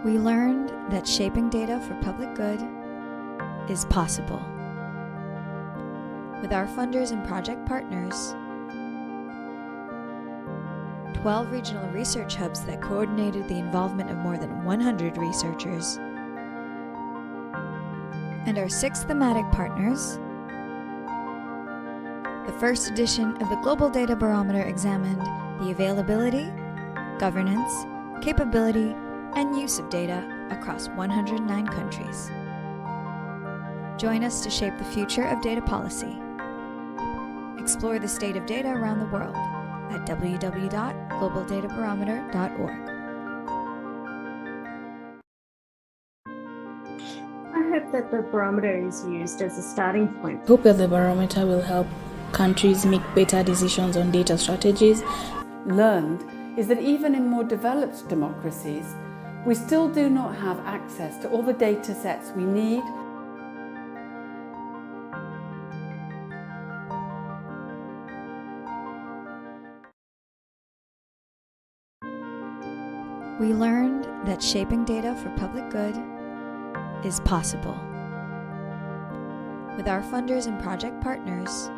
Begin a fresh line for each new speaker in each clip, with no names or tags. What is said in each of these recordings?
We learned that shaping data for public good is possible. With our funders and project partners, 12 regional research hubs that coordinated the involvement of more than 100 researchers, and our 6 thematic partners, the first edition of the Global Data Barometer examined the availability, governance, capability, and use of data across 109 countries. Join us to shape the future of data policy. Explore the state of data around the world at www.globaldatabarometer.org.
I hope that the barometer is used as a starting point.
I hope that the barometer will help countries make better decisions on data strategies.
Learned is that even in more developed democracies, we still do not have access to all the data sets we need.
We learned that shaping data for public good is possible. With our funders and project partners,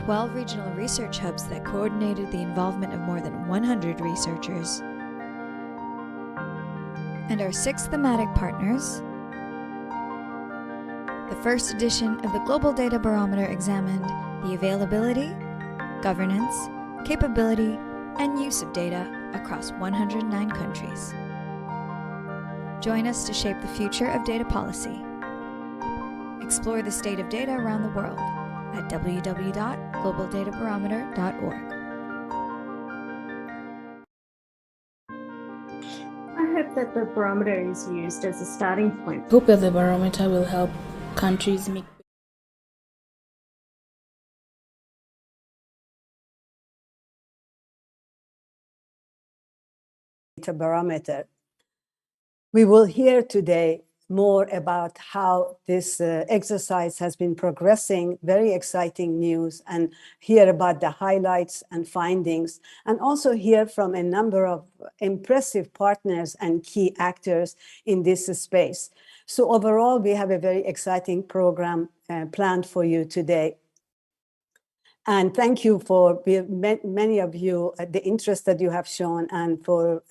12 regional research hubs that coordinated the involvement of more than 100 researchers, and our 6 thematic partners, the first edition of the Global Data Barometer examined the availability, governance, capability, and use of data across 109 countries. Join us to shape the future of data policy. Explore the state of data around the world at www.globaldatabarometer.org.
I hope that the barometer is used as a starting point.
I hope that the barometer will help countries make
Data Barometer. We will hear today more about how this exercise has been progressing, very exciting news, and hear about the highlights and findings, and also hear from a number of impressive partners and key actors in this space. So overall, we have a very exciting program planned for you today. And thank you for many of you, the interest that you have shown, and for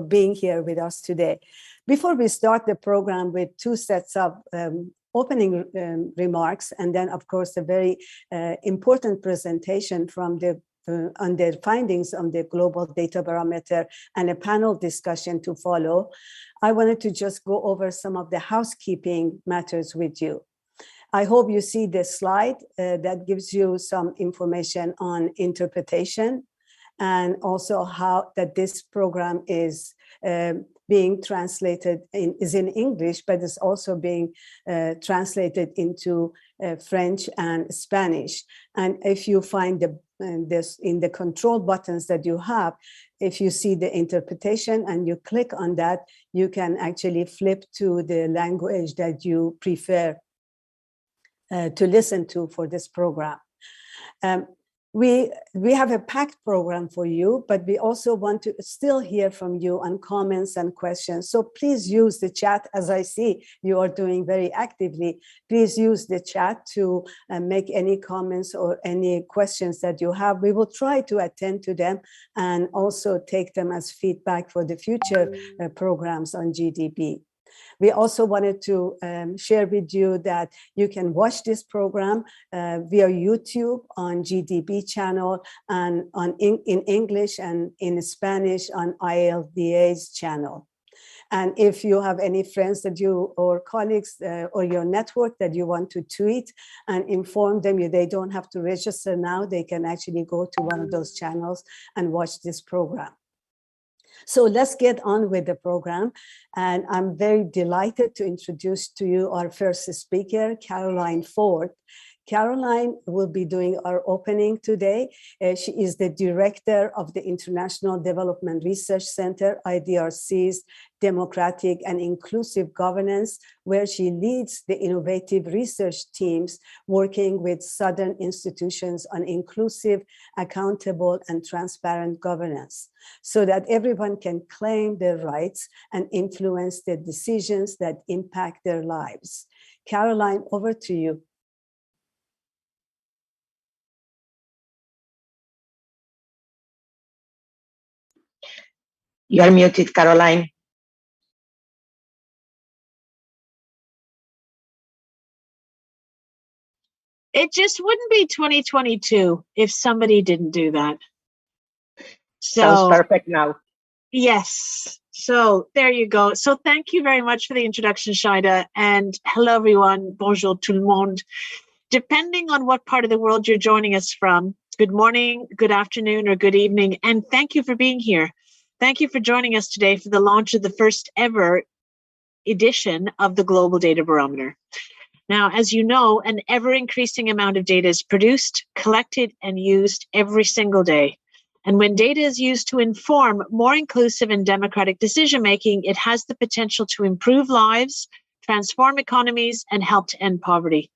being here with us today. Before we start the program with 2 sets of opening remarks, and then, of course, a very important presentation from on the findings on the Global Data Barometer and a panel discussion to follow, I wanted to just go over some of the housekeeping matters with you. I hope you see the slide that gives you some information on interpretation, and also how that this program is being translated is in English, but it's also being translated into French and Spanish. And if you find this in the control buttons that you have, if you see the interpretation and you click on that, you can actually flip to the language that you prefer to listen to for this program. We have a packed program for you, but we also want to still hear from you on comments and questions. So please use the chat, as I see you are doing very actively. Please use the chat to make any comments or any questions that you have. We will try to attend to them and also take them as feedback for the future programs on GDB. We also wanted to share with you that you can watch this program via YouTube on GDB channel, and in English and in Spanish on ILDA's channel. And if you have any friends that you or colleagues or your network that you want to tweet and inform them, they don't have to register now, they can actually go to one of those channels and watch this program. So let's get on with the program. And I'm very delighted to introduce to you our first speaker, Caroline Ford. Caroline will be doing our opening today. She is the director of the International Development Research Center, IDRC's Democratic and Inclusive Governance, where she leads the innovative research teams working with Southern institutions on inclusive, accountable, and transparent governance, so that everyone can claim their rights and influence the decisions that impact their lives. Caroline, over to you.
You're muted, Caroline.
It just wouldn't be 2022 if somebody didn't do that.
Sounds perfect now.
Yes. So there you go. So thank you very much for the introduction, Shaida. And hello, everyone. Bonjour tout le monde. Depending on what part of the world you're joining us from, good morning, good afternoon, or good evening. And thank you for being here. Thank you for joining us today for the launch of the first ever edition of the Global Data Barometer. Now, as you know, an ever-increasing amount of data is produced, collected, and used every single day. And when data is used to inform more inclusive and democratic decision-making, it has the potential to improve lives, transform economies, and help to end poverty.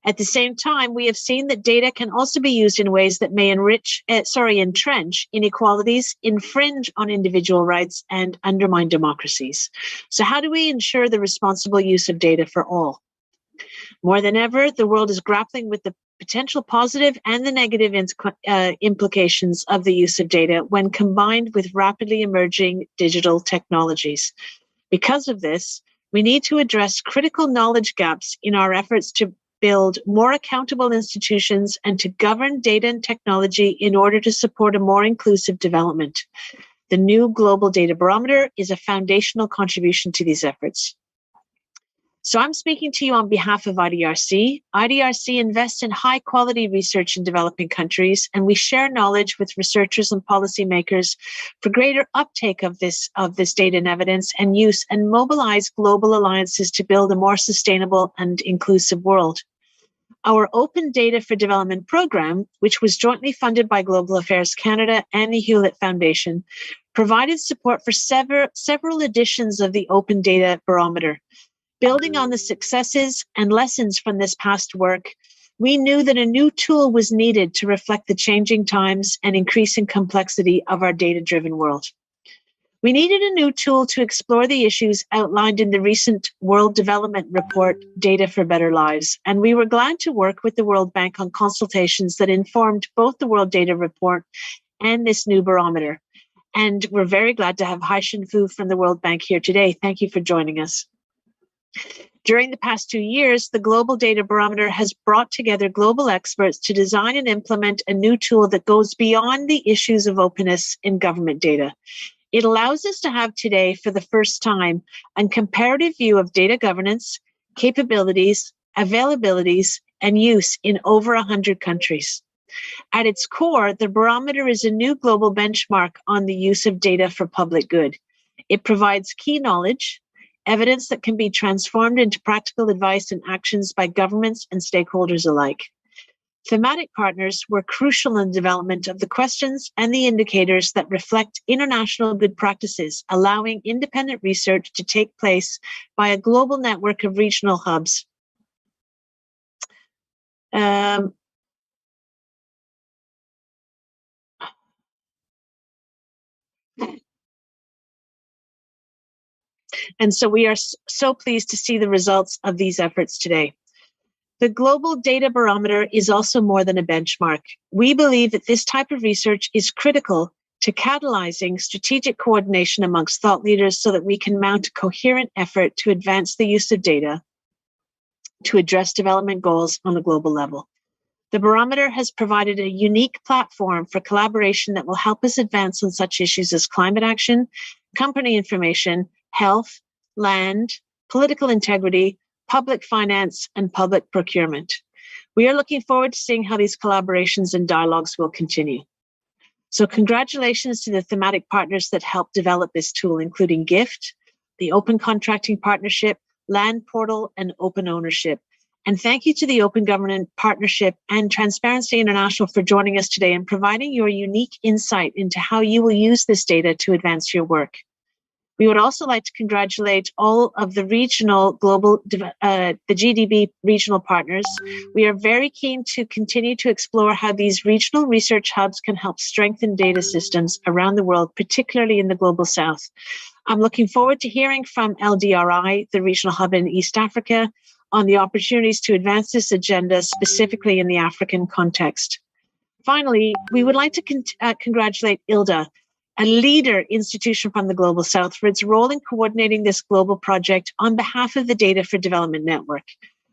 At the same time, we have seen that data can also be used in ways that may entrench inequalities, infringe on individual rights, and undermine democracies. So how do we ensure the responsible use of data for all? More than ever, the world is grappling with the potential positive and the negative implications of the use of data when combined with rapidly emerging digital technologies. Because of this, we need to address critical knowledge gaps in our efforts to build more accountable institutions and to govern data and technology in order to support a more inclusive development. The new Global Data Barometer is a foundational contribution to these efforts. So I'm speaking to you on behalf of IDRC. IDRC invests in high quality research in developing countries, and we share knowledge with researchers and policymakers for greater uptake of this data and evidence and use, and mobilize global alliances to build a more sustainable and inclusive world. Our Open Data for Development program, which was jointly funded by Global Affairs Canada and the Hewlett Foundation, provided support for several editions of the Open Data Barometer. Building on the successes and lessons from this past work, we knew that a new tool was needed to reflect the changing times and increasing complexity of our data-driven world. We needed a new tool to explore the issues outlined in the recent World Development Report, Data for Better Lives, and we were glad to work with the World Bank on consultations that informed both the World Data Report and this new barometer. And we're very glad to have Hai-Shin Fu from the World Bank here today. Thank you for joining us. During the past 2 years, the Global Data Barometer has brought together global experts to design and implement a new tool that goes beyond the issues of openness in government data. It allows us to have today, for the first time, a comparative view of data governance, capabilities, availabilities, and use in over 100 countries. At its core, the barometer is a new global benchmark on the use of data for public good. It provides key knowledge, evidence that can be transformed into practical advice and actions by governments and stakeholders alike. Thematic partners were crucial in the development of the questions and the indicators that reflect international good practices, allowing independent research to take place by a global network of regional hubs. And so we are so pleased to see the results of these efforts today. The Global Data Barometer is also more than a benchmark. We believe that this type of research is critical to catalyzing strategic coordination amongst thought leaders so that we can mount a coherent effort to advance the use of data to address development goals on a global level. The barometer has provided a unique platform for collaboration that will help us advance on such issues as climate action, company information, health, land, political integrity, public finance, and public procurement. We are looking forward to seeing how these collaborations and dialogues will continue. So congratulations to the thematic partners that helped develop this tool, including GIFT, the Open Contracting Partnership, Land Portal, and Open Ownership. And thank you to the Open Government Partnership and Transparency International for joining us today and providing your unique insight into how you will use this data to advance your work. We would also like to congratulate all of the regional the GDB regional partners. We are very keen to continue to explore how these regional research hubs can help strengthen data systems around the world, particularly in the Global South. I'm looking forward to hearing from LDRI, the regional hub in East Africa, on the opportunities to advance this agenda, specifically in the African context. Finally, we would like to congratulate ILDA, a leader institution from the Global South, for its role in coordinating this global project on behalf of the Data for Development Network.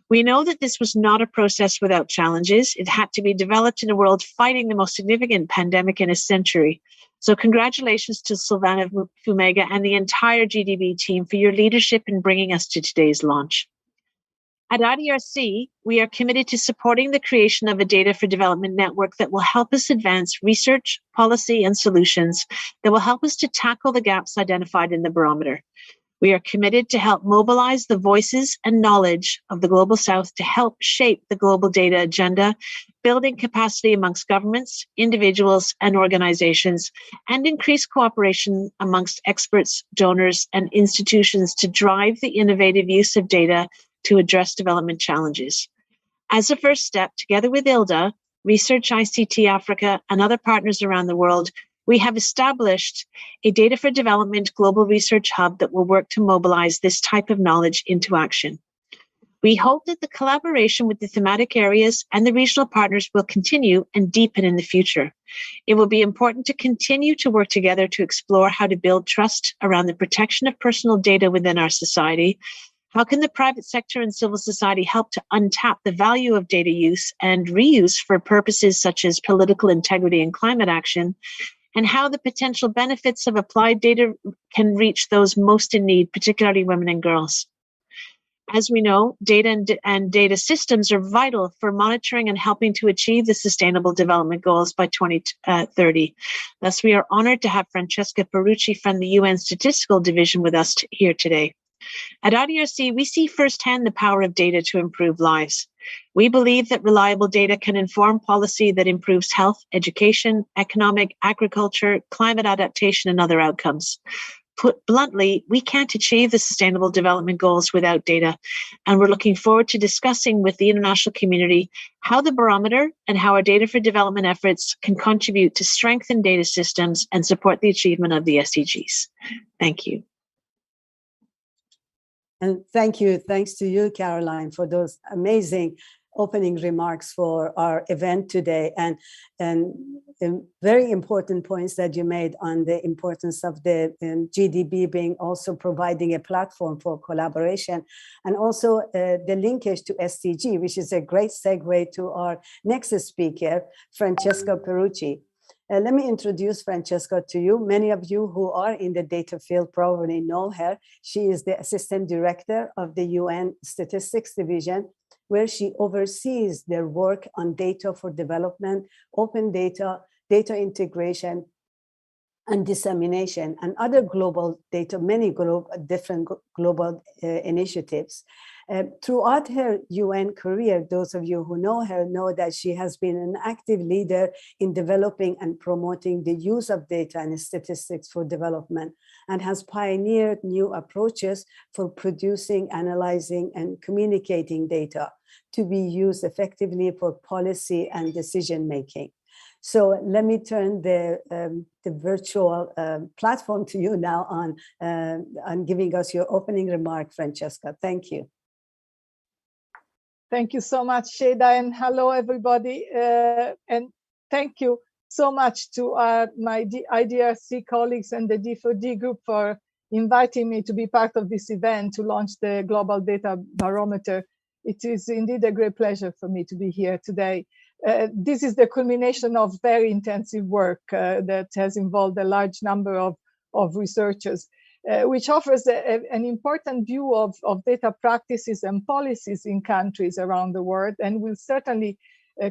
We know that this was not a process without challenges. It had to be developed in a world fighting the most significant pandemic in a century. So congratulations to Silvana Fumega and the entire GDB team for your leadership in bringing us to today's launch. At IDRC, we are committed to supporting the creation of a Data for Development network that will help us advance research, policy, and solutions that will help us to tackle the gaps identified in the barometer. We are committed to help mobilize the voices and knowledge of the Global South to help shape the global data agenda, building capacity amongst governments, individuals, and organizations, and increase cooperation amongst experts, donors, and institutions to drive the innovative use of data to address development challenges. As a first step, together with ILDA, Research ICT Africa, and other partners around the world, we have established a Data for Development global research hub that will work to mobilize this type of knowledge into action. We hope that the collaboration with the thematic areas and the regional partners will continue and deepen in the future. It will be important to continue to work together to explore how to build trust around the protection of personal data within our society. How can the private sector and civil society help to untap the value of data use and reuse for purposes such as political integrity and climate action? And how the potential benefits of applied data can reach those most in need, particularly women and girls. As we know, data and data systems are vital for monitoring and helping to achieve the Sustainable Development Goals by 2030. Thus, we are honored to have Francesca Perucci from the UN Statistical Division with us here today. At IDRC, we see firsthand the power of data to improve lives. We believe that reliable data can inform policy that improves health, education, economic, agriculture, climate adaptation, and other outcomes. Put bluntly, we can't achieve the Sustainable Development Goals without data, and we're looking forward to discussing with the international community how the barometer and how our Data for Development efforts can contribute to strengthen data systems and support the achievement of the SDGs. Thank you.
And thank you. Thanks to you, Caroline, for those amazing opening remarks for our event today, and very important points that you made on the importance of the GDB being also providing a platform for collaboration, and also the linkage to SDG, which is a great segue to our next speaker, Francesca Perucci. Let me introduce Francesca to you. Many of you who are in the data field probably know her. She is the Assistant Director of the UN Statistics Division, where she oversees their work on data for development, open data, data integration, and dissemination, and other global data, many different global initiatives. Throughout her UN career, those of you who know her know that she has been an active leader in developing and promoting the use of data and statistics for development, and has pioneered new approaches for producing, analyzing, and communicating data to be used effectively for policy and decision-making. So let me turn the virtual platform to you now on giving us your opening remark, Francesca. Thank you.
Thank you so much, Shada, and hello, everybody. And thank you so much to my IDRC colleagues and the D4D group for inviting me to be part of this event to launch the Global Data Barometer. It is indeed a great pleasure for me to be here today. This is the culmination of very intensive work that has involved a large number of researchers, which offers an important view of data practices and policies in countries around the world, and will certainly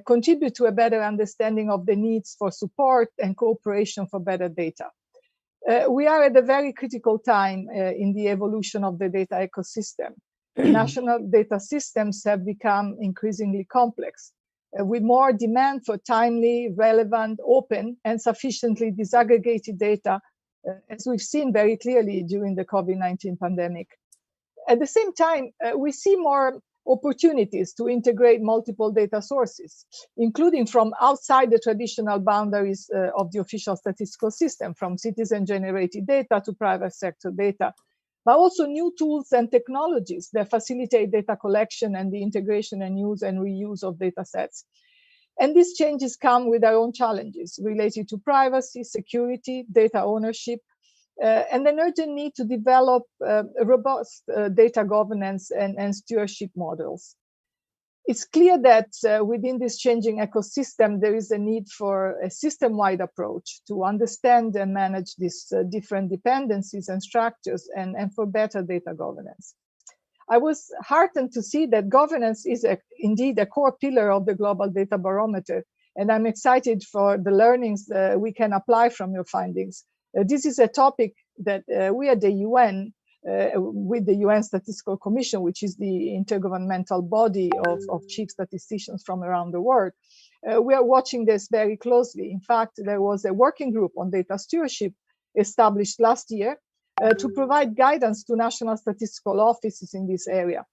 contribute to a better understanding of the needs for support and cooperation for better data. We are at a very critical time in the evolution of the data ecosystem. national data systems have become increasingly complex, with more demand for timely, relevant, open, and sufficiently disaggregated data, as we've seen very clearly during the COVID-19 pandemic. At the same time, we see more opportunities to integrate multiple data sources, including from outside the traditional boundaries of the official statistical system, from citizen-generated data to private sector data, but also new tools and technologies that facilitate data collection and the integration and use and reuse of data sets. And these changes come with their own challenges related to privacy, security, data ownership, and an urgent need to develop robust data governance and stewardship models. It's clear that within this changing ecosystem, there is a need for a system-wide approach to understand and manage these different dependencies and structures and for better data governance. I was heartened to see that governance is indeed a core pillar of the Global Data Barometer, and I'm excited for the learnings we can apply from your findings. This is a topic that we at the UN, with the UN Statistical Commission, which is the intergovernmental body of chief statisticians from around the world, we are watching this very closely. In fact, there was a working group on data stewardship established last year to provide guidance to national statistical offices in this area.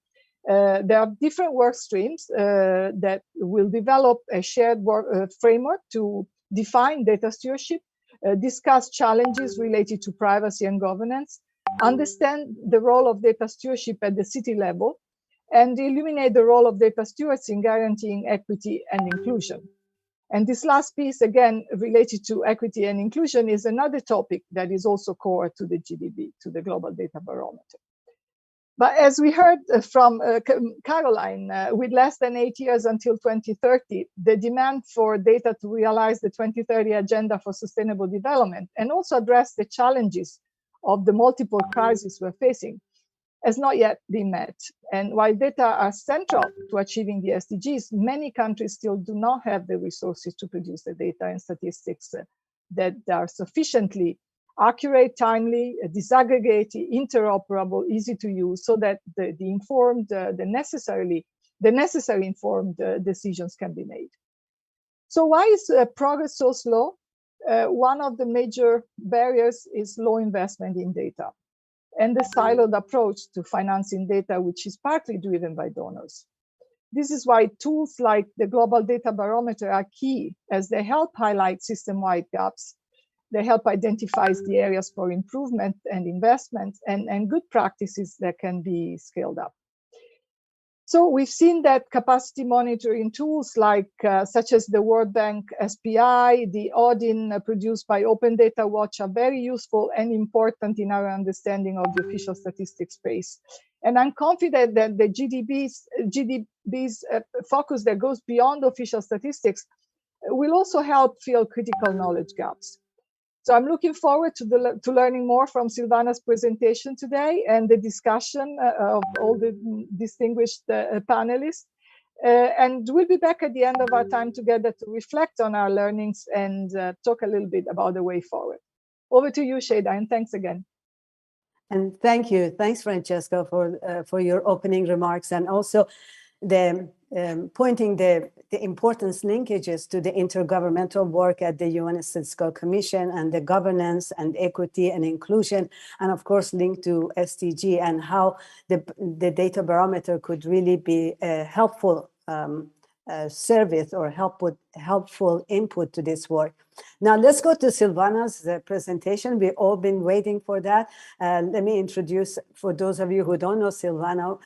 There are different work streams that will develop a shared framework to define data stewardship, discuss challenges related to privacy and governance, understand the role of data stewardship at the city level, and illuminate the role of data stewards in guaranteeing equity and inclusion. And this last piece, again, related to equity and inclusion, is another topic that is also core to the GDB, to the Global Data Barometer. But as we heard from Caroline, with less than 8 years until 2030, the demand for data to realize the 2030 Agenda for Sustainable Development and also address the challenges of the multiple crises we're facing has not yet been met. And while data are central to achieving the SDGs, many countries still do not have the resources to produce the data and statistics that are sufficiently accurate, timely, disaggregated, interoperable, easy to use, so that the necessary informed decisions can be made. So why is progress so slow? One of the major barriers is low investment in data and the siloed approach to financing data, which is partly driven by donors. This is why tools like the Global Data Barometer are key, as they help highlight system-wide gaps. They help identify the areas for improvement and investment and good practices that can be scaled up. So we've seen that capacity monitoring tools like such as the World Bank SPI, the Odin produced by Open Data Watch are very useful and important in our understanding of the official statistics space. And I'm confident that the GDB's focus that goes beyond official statistics will also help fill critical knowledge gaps. So I'm looking forward to learning more from Silvana's presentation today and the discussion of all the distinguished panelists. And we'll be back at the end of our time together to reflect on our learnings and talk a little bit about the way forward. Over to you, Shada, and thanks again.
And thank you. Thanks, Francesco, for your opening remarks, and also the pointing the importance linkages to the intergovernmental work at the UN Statistical Commission and the governance and equity and inclusion, and of course linked to SDG, and how the data barometer could really be a helpful service or helpful input to this work. Now let's go to Silvana's presentation. We've all been waiting for that. Let me introduce, for those of you who don't know, Silvana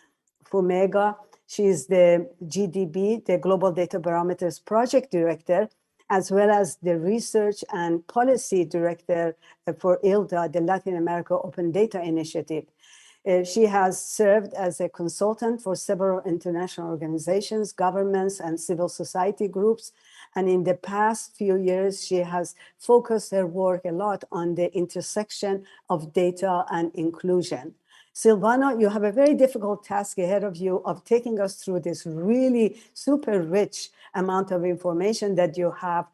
Fumega. She's the GDB, the Global Data Barometer's project director, as well as the research and policy director for ILDA, the Latin America Open Data Initiative. She has served as a consultant for several international organizations, governments, and civil society groups. And in the past few years, she has focused her work a lot on the intersection of data and inclusion. Silvano, you have a very difficult task ahead of you of taking us through this really super rich amount of information that you have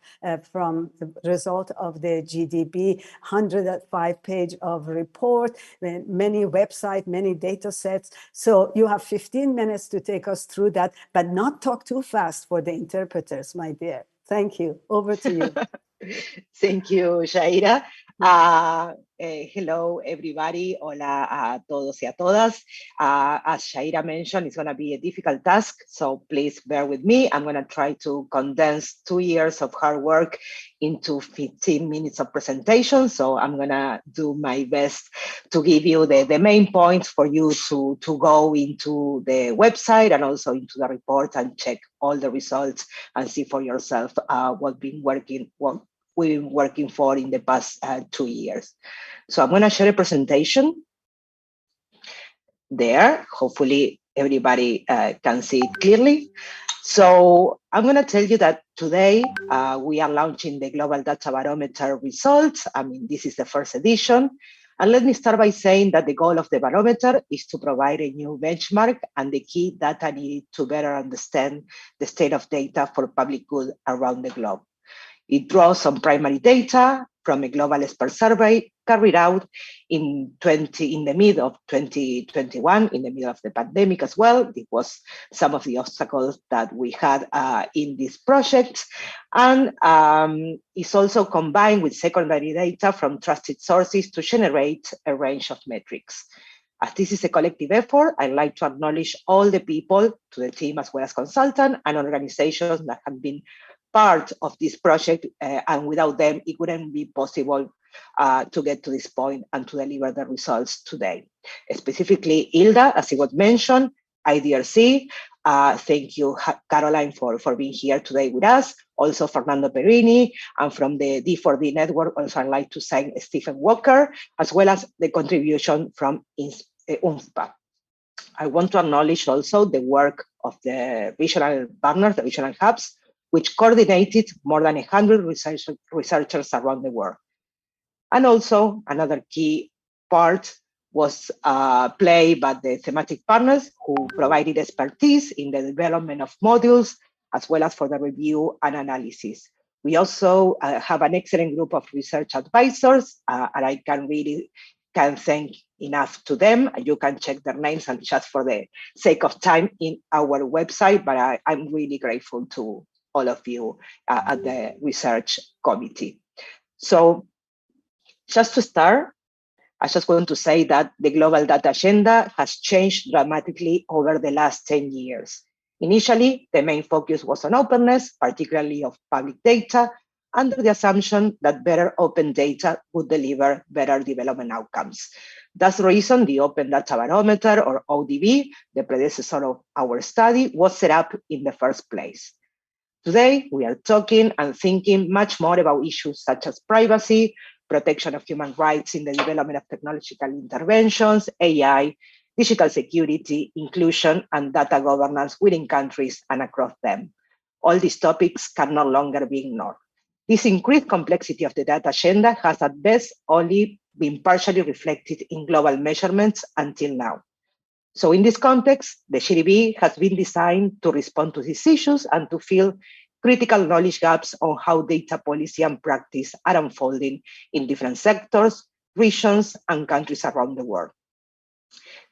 from the result of the GDB, 105-page of report, many websites, many data sets. So you have 15 minutes to take us through that, but not talk too fast for the interpreters, my dear. Thank you. Over to you.
Thank you, Shaira. Hello, everybody. Hola a todos y a todas. As Shaira mentioned, it's going to be a difficult task, so please bear with me. I'm going to try to condense 2 years of hard work into 15 minutes of presentation. So I'm going to do my best to give you the main points for you to go into the website and also into the report and check all the results and see for yourself what we've been working for in the past 2 years. So I'm going to share a presentation there. Hopefully everybody can see it clearly. So I'm going to tell you that today we are launching the Global Data Barometer results. I mean, this is the first edition. And let me start by saying that the goal of the barometer is to provide a new benchmark and the key data needed to better understand the state of data for public good around the globe. It draws on primary data from a global expert survey carried out in the middle of 2021, in the middle of the pandemic as well. It was some of the obstacles that we had in this project. And it's also combined with secondary data from trusted sources to generate a range of metrics. As this is a collective effort, I'd like to acknowledge all the people, to the team as well as consultants and organizations that have been part of this project, and without them, it wouldn't be possible to get to this point and to deliver the results today. Specifically, ILDA, as it was mentioned, IDRC, thank you, Caroline, for being here today with us. Also, Fernando Perini, and from the D4D network, also I'd like to thank Stephen Walker, as well as the contribution from UNFPA. I want to acknowledge also the work of the regional partners, the regional hubs, which coordinated more than 100 researchers around the world. And also another key part was played by the thematic partners who provided expertise in the development of modules, as well as for the review and analysis. We also have an excellent group of research advisors, and I can't thank enough to them. You can check their names and just for the sake of time in our website, but I'm really grateful to all of you at the research committee. So just to start, I just want to say that the global data agenda has changed dramatically over the last 10 years. Initially, the main focus was on openness, particularly of public data, under the assumption that better open data would deliver better development outcomes. That's the reason the Open Data Barometer, or ODB, the predecessor of our study, was set up in the first place. Today, we are talking and thinking much more about issues such as privacy, protection of human rights in the development of technological interventions, AI, digital security, inclusion, and data governance within countries and across them. All these topics can no longer be ignored. This increased complexity of the data agenda has at best only been partially reflected in global measurements until now. So in this context, the GDB has been designed to respond to these issues and to fill critical knowledge gaps on how data policy and practice are unfolding in different sectors, regions, and countries around the world.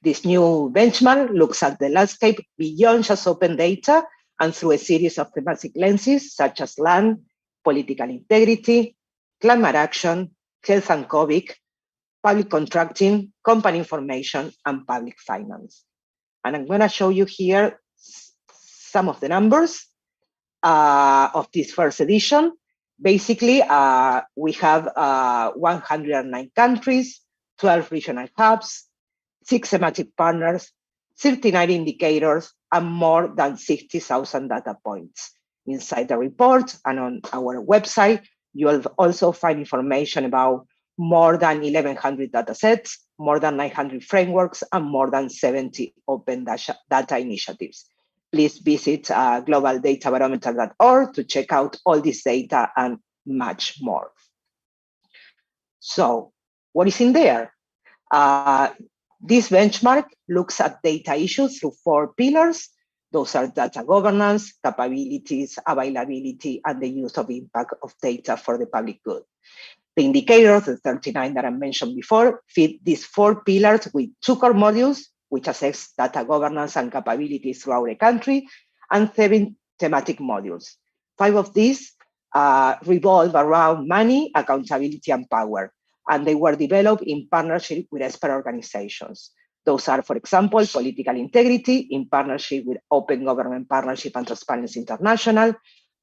This new benchmark looks at the landscape beyond just open data and through a series of thematic lenses such as land, political integrity, climate action, health and COVID, public contracting, company information, and public finance. And I'm going to show you here some of the numbers of this first edition. Basically, we have 109 countries, 12 regional hubs, 6 thematic partners, 39 indicators, and more than 60,000 data points. Inside the report and on our website, you'll also find information about more than 1,100 data sets, more than 900 frameworks, and more than 70 open data initiatives. Please visit globaldatabarometer.org to check out all this data and much more. So what is in there? This benchmark looks at data issues through 4 pillars. Those are data governance, capabilities, availability, and the use of impact of data for the public good. The indicators, the 39 that I mentioned before, fit these 4 pillars with 2 core modules, which assess data governance and capabilities throughout a country, and 7 thematic modules. 5 of these revolve around money, accountability, and power, and they were developed in partnership with expert organizations. Those are, for example, political integrity in partnership with Open Government Partnership and Transparency International,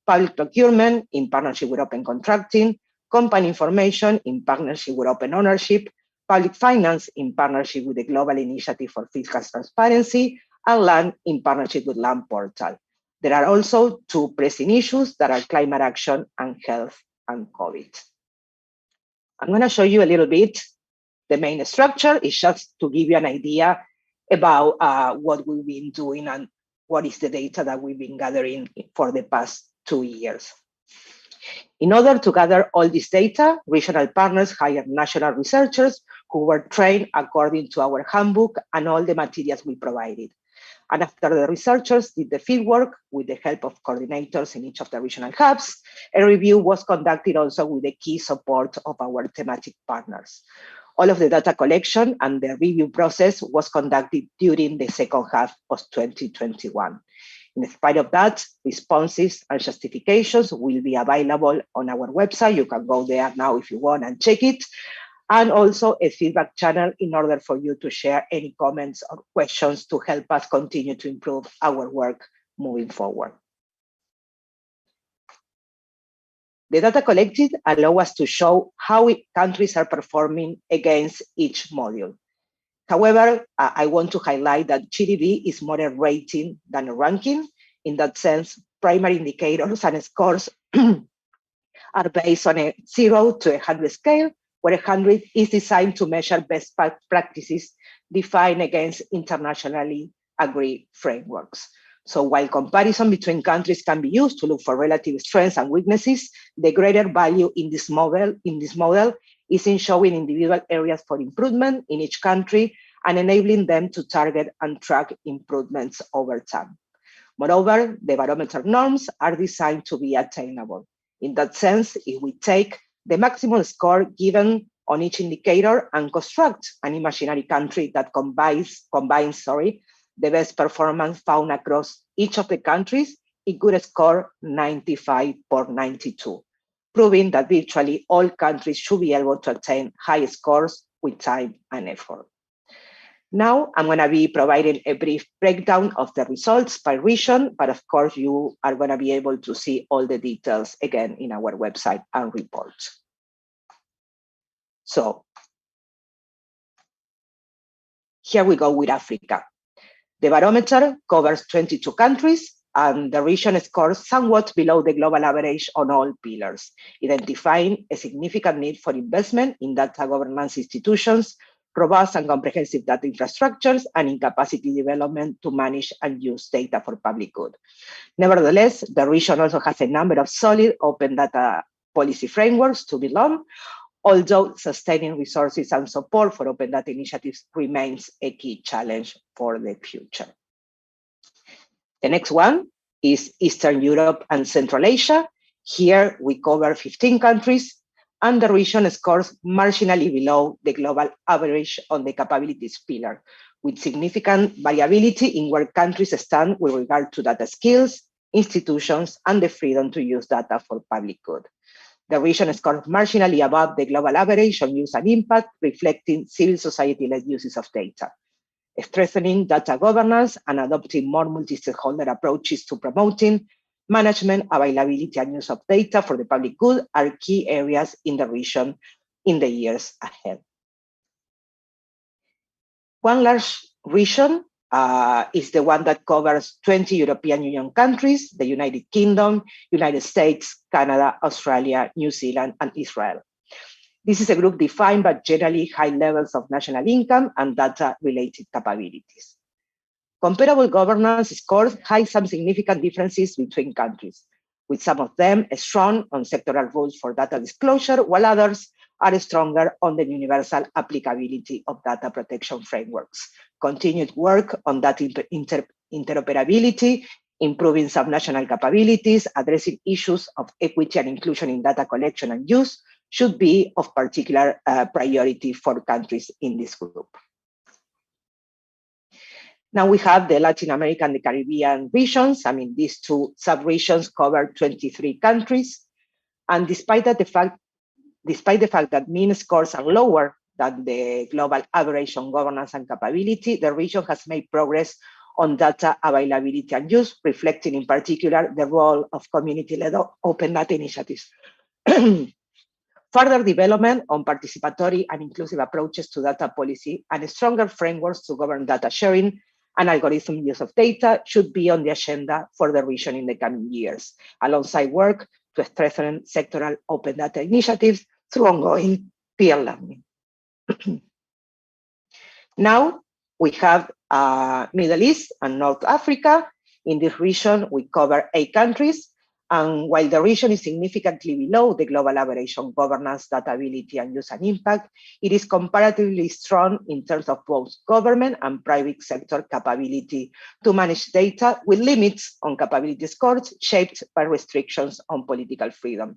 public procurement in partnership with Open Contracting, company information in partnership with Open Ownership, public finance in partnership with the Global Initiative for Fiscal Transparency, and land in partnership with Land Portal. There are also 2 pressing issues that are climate action and health and COVID. I'm going to show you a little bit. The main structure is just to give you an idea about what we've been doing and what is the data that we've been gathering for the past 2 years. In order to gather all this data, regional partners hired national researchers who were trained according to our handbook and all the materials we provided. And after the researchers did the fieldwork with the help of coordinators in each of the regional hubs, a review was conducted also with the key support of our thematic partners. All of the data collection and the review process was conducted during the second half of 2021. In spite of that, responses and justifications will be available on our website. You can go there now if you want and check it. And also a feedback channel in order for you to share any comments or questions to help us continue to improve our work moving forward. The data collected allow us to show how countries are performing against each module. However, I want to highlight that GDP is more a rating than a ranking. In that sense, primary indicators and scores are based on a 0 to 100 scale, where 100 is designed to measure best practices defined against internationally agreed frameworks. So while comparison between countries can be used to look for relative strengths and weaknesses, the greater value in this model is in showing individual areas for improvement in each country and enabling them to target and track improvements over time. Moreover, the barometer norms are designed to be attainable. In that sense, if we take the maximum score given on each indicator and construct an imaginary country that combines the best performance found across each of the countries, it could score 95 or 92, proving that virtually all countries should be able to attain high scores with time and effort. Now, I'm going to be providing a brief breakdown of the results by region, but of course, you are going to be able to see all the details again in our website and reports. So, here we go with Africa. The barometer covers 22 countries, and the region scores somewhat below the global average on all pillars, identifying a significant need for investment in data governance institutions, robust and comprehensive data infrastructures, and in capacity development to manage and use data for public good. Nevertheless, the region also has a number of solid open data policy frameworks to build on, although sustaining resources and support for open data initiatives remains a key challenge for the future. The next one is Eastern Europe and Central Asia. Here we cover 15 countries, and the region scores marginally below the global average on the capabilities pillar, with significant variability in where countries stand with regard to data skills, institutions, and the freedom to use data for public good. The region scores marginally above the global average on use and impact, reflecting civil society-led uses of data. Strengthening data governance and adopting more multi-stakeholder approaches to promoting management, availability, and use of data for the public good are key areas in the region in the years ahead. One large region is the one that covers 20 European Union countries, the United Kingdom, United States, Canada, Australia, New Zealand, and Israel. This is a group defined by generally high levels of national income and data-related capabilities. Comparable governance scores hide some significant differences between countries, with some of them strong on sectoral rules for data disclosure, while others are stronger on the universal applicability of data protection frameworks. Continued work on data interoperability, improving subnational capabilities, addressing issues of equity and inclusion in data collection and use should be of particular priority for countries in this group. Now we have the Latin American and the Caribbean regions. I mean, these two sub-regions cover 23 countries. And despite the fact that mean scores are lower than the global average on governance and capability, the region has made progress on data availability and use, reflecting in particular the role of community-led open data initiatives. Further development on participatory and inclusive approaches to data policy and stronger frameworks to govern data sharing and algorithm use of data should be on the agenda for the region in the coming years, alongside work to strengthen sectoral open data initiatives through ongoing peer learning. Now we have Middle East and North Africa. In this region, we cover 8 countries. And while the region is significantly below the global average on governance, datability, and use and impact, it is comparatively strong in terms of both government and private sector capability to manage data, with limits on capability scores shaped by restrictions on political freedom.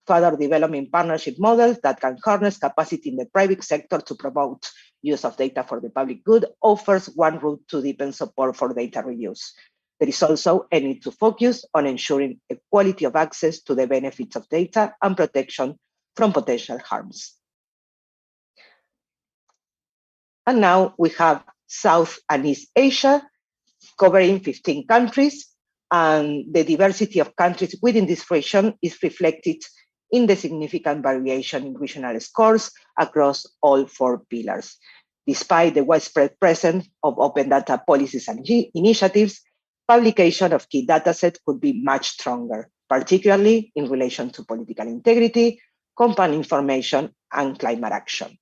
Further developing partnership models that can harness capacity in the private sector to promote use of data for the public good offers one route to deepen support for data reuse. There is also a need to focus on ensuring equality of access to the benefits of data and protection from potential harms. And now we have South and East Asia, covering 15 countries, and the diversity of countries within this region is reflected in the significant variation in regional scores across all 4 pillars. Despite the widespread presence of open data policies and initiatives, publication of key datasets could be much stronger, particularly in relation to political integrity, company information, and climate action.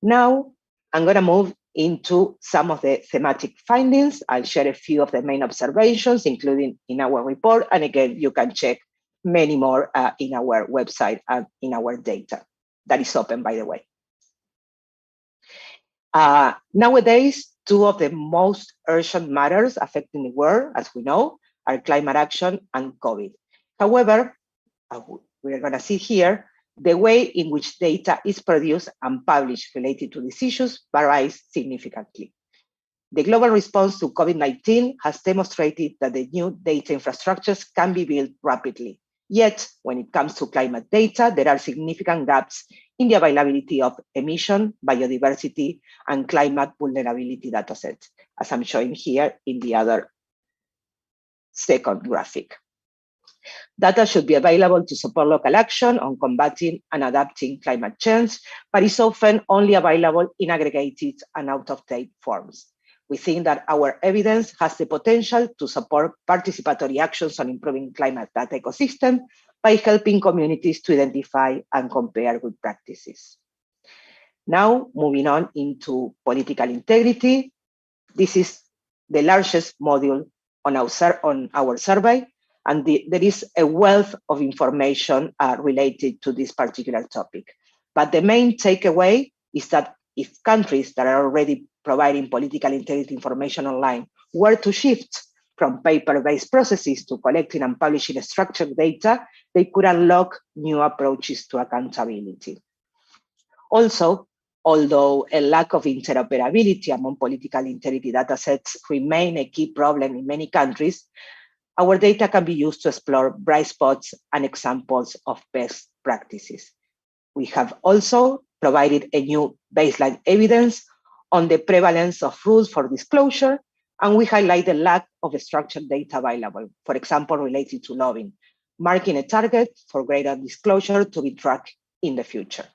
Now, I'm going to move into some of the thematic findings. I'll share a few of the main observations, including in our report. And again, you can check many more in our website and in our data. That is open, by the way. Nowadays, 2 of the most urgent matters affecting the world, as we know, are climate action and COVID. However, we are going to see here, the way in which data is produced and published related to these issues varies significantly. The global response to COVID-19 has demonstrated that the new data infrastructures can be built rapidly. Yet, when it comes to climate data, there are significant gaps in the availability of emission, biodiversity, and climate vulnerability datasets, as I'm showing here in the other second graphic. Data should be available to support local action on combating and adapting climate change, but is often only available in aggregated and out-of-date forms. We think that our evidence has the potential to support participatory actions on improving climate data ecosystem by helping communities to identify and compare good practices. Now, moving on into political integrity. This is the largest module on our survey, and there is a wealth of information related to this particular topic. But the main takeaway is that if countries that are already providing political integrity information online were to shift from paper-based processes to collecting and publishing structured data, they could unlock new approaches to accountability. Also, although a lack of interoperability among political integrity datasets remain a key problem in many countries, our data can be used to explore bright spots and examples of best practices. We have also provided a new baseline evidence on the prevalence of rules for disclosure, and we highlight the lack of structured data available, for example, related to lobbying, marking a target for greater disclosure to be tracked in the future.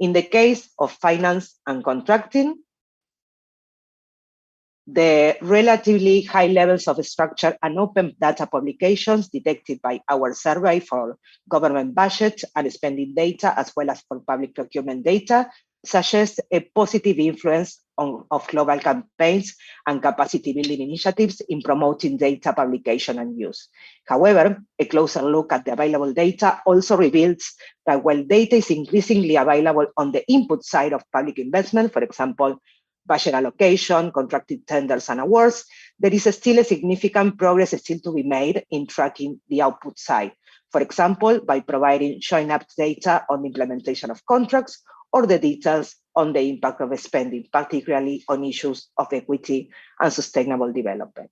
In the case of finance and contracting, the relatively high levels of structured and open data publications detected by our survey for government budget and spending data, as well as for public procurement data, suggest a positive influence of global campaigns and capacity building initiatives in promoting data publication and use. However, a closer look at the available data also reveals that while data is increasingly available on the input side of public investment, for example, budget allocation, contracted tenders and awards, there is still a significant progress still to be made in tracking the output side. For example, by providing showing up data on the implementation of contracts or the details on the impact of spending, particularly on issues of equity and sustainable development.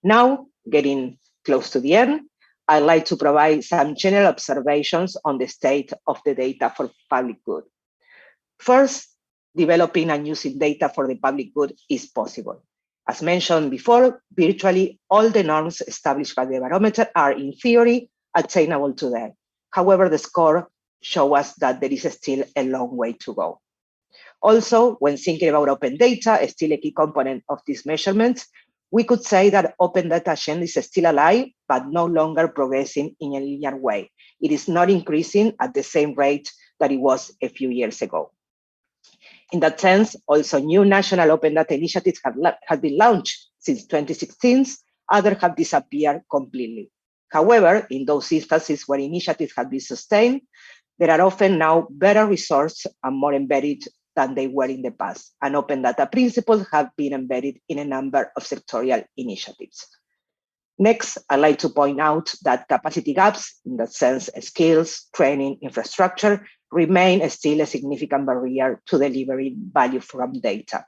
Now, getting close to the end, I'd like to provide some general observations on the state of the data for public good. First, developing and using data for the public good is possible. As mentioned before, virtually all the norms established by the barometer are, in theory, attainable today. However, the score shows us that there is still a long way to go. Also, when thinking about open data, still a key component of these measurements, we could say that open data agenda is still alive, but no longer progressing in a linear way. It is not increasing at the same rate that it was a few years ago. In that sense, also new national open data initiatives have been launched since 2016. Others have disappeared completely. However, in those instances where initiatives have been sustained, there are often now better resourced and more embedded than they were in the past, and open data principles have been embedded in a number of sectorial initiatives. Next, I'd like to point out that capacity gaps, in that sense, skills, training, infrastructure, remain still a significant barrier to delivering value from data.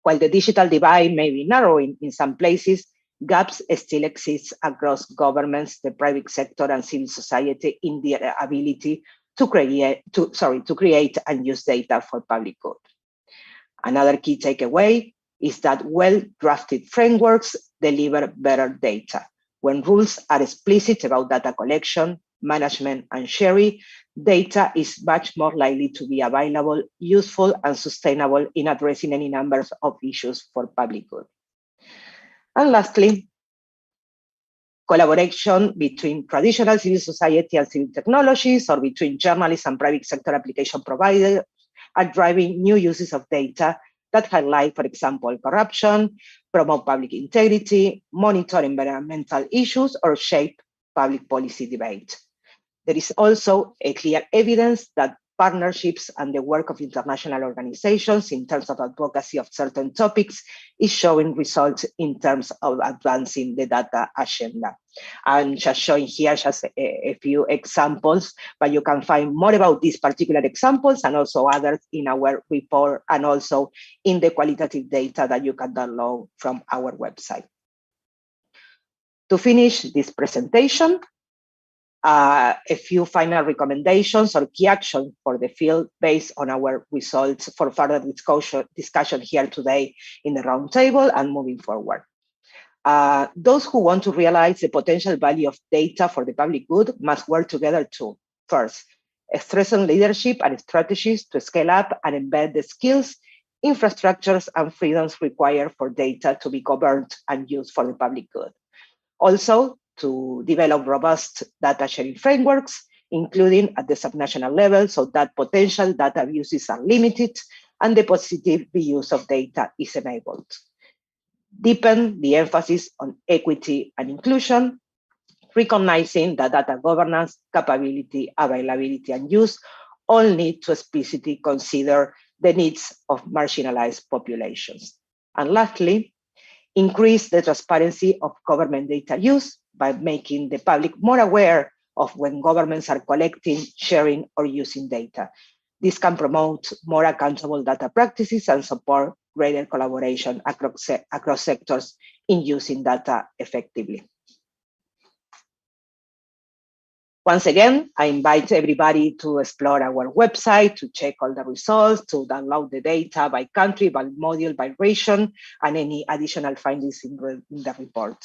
While the digital divide may be narrowing in some places, gaps still exist across governments, the private sector, and civil society in their ability to create and use data for public good. Another key takeaway is that well-drafted frameworks deliver better data. When rules are explicit about data collection, management, and sharing, data is much more likely to be available, useful, and sustainable in addressing any number of issues for public good. And lastly, collaboration between traditional civil society and civil technologies, or between journalists and private sector application providers, are driving new uses of data that highlight, for example, corruption, promote public integrity, monitor environmental issues, or shape public policy debate. There is also a clear evidence that partnerships and the work of international organizations in terms of advocacy of certain topics is showing results in terms of advancing the data agenda. I'm just showing here just a few examples, but you can find more about these particular examples and also others in our report and also in the qualitative data that you can download from our website. To finish this presentation, a few final recommendations or key actions for the field based on our results for further discussion here today in the roundtable and moving forward. Those who want to realize the potential value of data for the public good must work together to, first, strengthen leadership and strategies to scale up and embed the skills, infrastructures, and freedoms required for data to be governed and used for the public good. Also, to develop robust data sharing frameworks, including at the subnational level, so that potential data abuses are limited and the positive use of data is enabled. Deepen the emphasis on equity and inclusion, recognizing that data governance, capability, availability, and use all need to explicitly consider the needs of marginalized populations. And lastly, increase the transparency of government data use by making the public more aware of when governments are collecting, sharing, or using data. This can promote more accountable data practices and support greater collaboration across sectors in using data effectively. Once again, I invite everybody to explore our website, to check all the results, to download the data by country, by module, by region, and any additional findings in the report.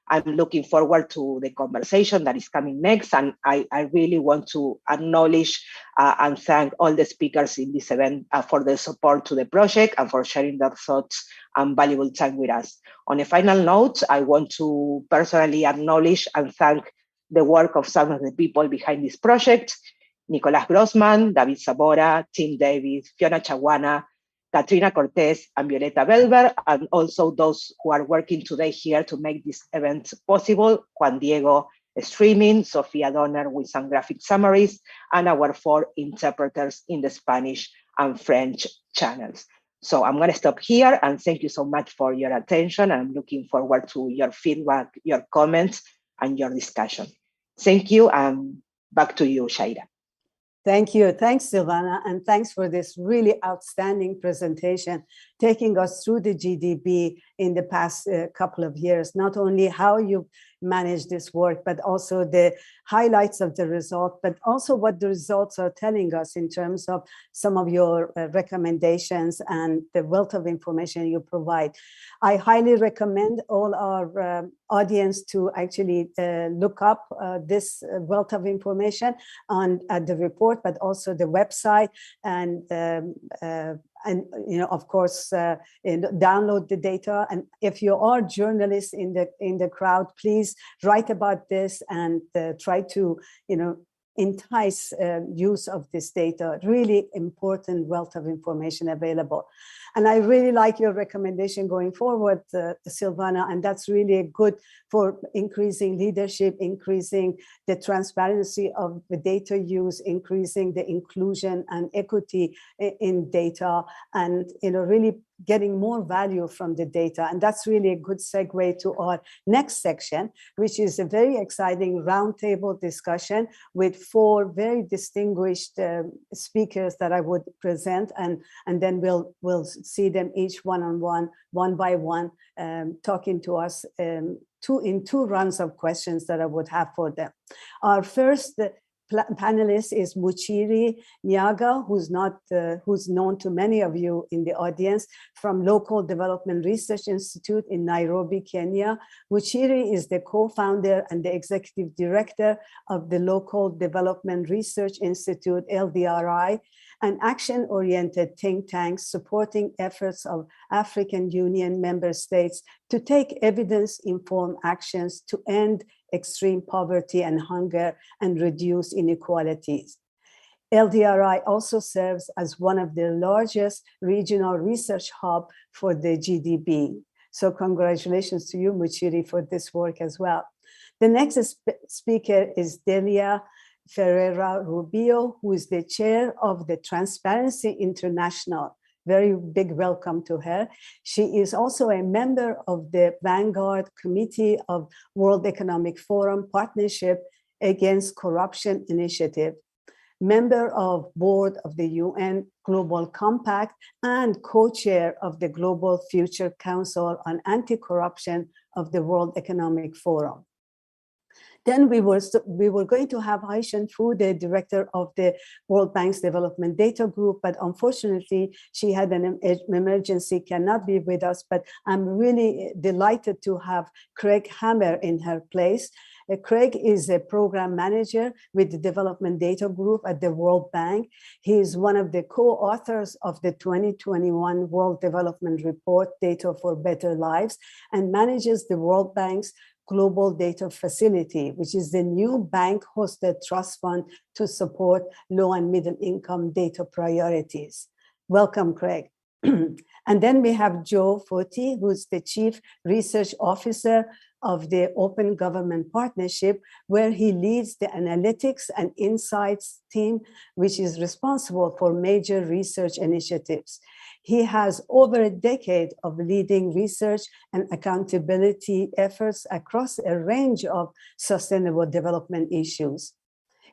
I'm looking forward to the conversation that is coming next, and I really want to acknowledge and thank all the speakers in this event for their support to the project and for sharing their thoughts and valuable time with us. On a final note, I want to personally acknowledge and thank the work of some of the people behind this project. Nicolás Grossman, David Zamora, Tim Davis, Fiona Chaguana, Katrina Cortez, and Violeta Belver, and also those who are working today here to make this event possible, Juan Diego streaming, Sofia Donner with some graphic summaries, and our 4 interpreters in the Spanish and French channels. So I'm going to stop here and thank you so much for your attention. I'm looking forward to your feedback, your comments, and your discussion. Thank you, and back to you, Shaira.
Thank you. Thanks, Silvana, and thanks for this really outstanding presentation, taking us through the GDB in the past couple of years, not only how you manage this work, but also the highlights of the result, but also what the results are telling us in terms of some of your recommendations and the wealth of information you provide. I highly recommend all our audience to actually look up this wealth of information on the report, but also the website, and of course, download the data. And if you are journalists in the crowd, please write about this and try to, entice use of this data. Really important wealth of information available. And I really like your recommendation going forward, Silvana, and that's really good for increasing leadership, increasing the transparency of the data use, increasing the inclusion and equity in data, and really getting more value from the data. And that's really a good segue to our next section, which is a very exciting roundtable discussion with 4 very distinguished speakers that I would present, and then we'll see them each one-on-one, one by one, talking to us in 2 rounds of questions that I would have for them. Our first panelist is Muchiri Nyaga, who's known to many of you in the audience from Local Development Research Institute in Nairobi, Kenya. Muchiri is the co-founder and the executive director of the Local Development Research Institute, LDRI, an action-oriented think tank supporting efforts of African Union member states to take evidence-informed actions to end extreme poverty and hunger and reduce inequalities. LDRI also serves as one of the largest regional research hubs for the GDB. So congratulations to you, Muchiri, for this work as well. The next speaker is Delia Ferreira Rubio, who is the chair of the Transparency International. Very big welcome to her. She is also a member of the Vanguard Committee of World Economic Forum Partnership Against Corruption Initiative, member of board of the UN Global Compact, and co-chair of the Global Future Council on Anti-Corruption of the World Economic Forum. Then we were going to have Hai-Shen Fu, the director of the World Bank's Development Data Group, but unfortunately she had an emergency, cannot be with us, but I'm really delighted to have Craig Hammer in her place. Craig is a program manager with the Development Data Group at the World Bank. He is one of the co-authors of the 2021 World Development Report, Data for Better Lives, and manages the World Bank's Global Data Facility, which is the new bank-hosted trust fund to support low and middle income data priorities. Welcome, Craig. And then we have Joe Foti, who's the Chief Research Officer of the Open Government Partnership, where he leads the analytics and insights team, which is responsible for major research initiatives. He has over a decade of leading research and accountability efforts across a range of sustainable development issues.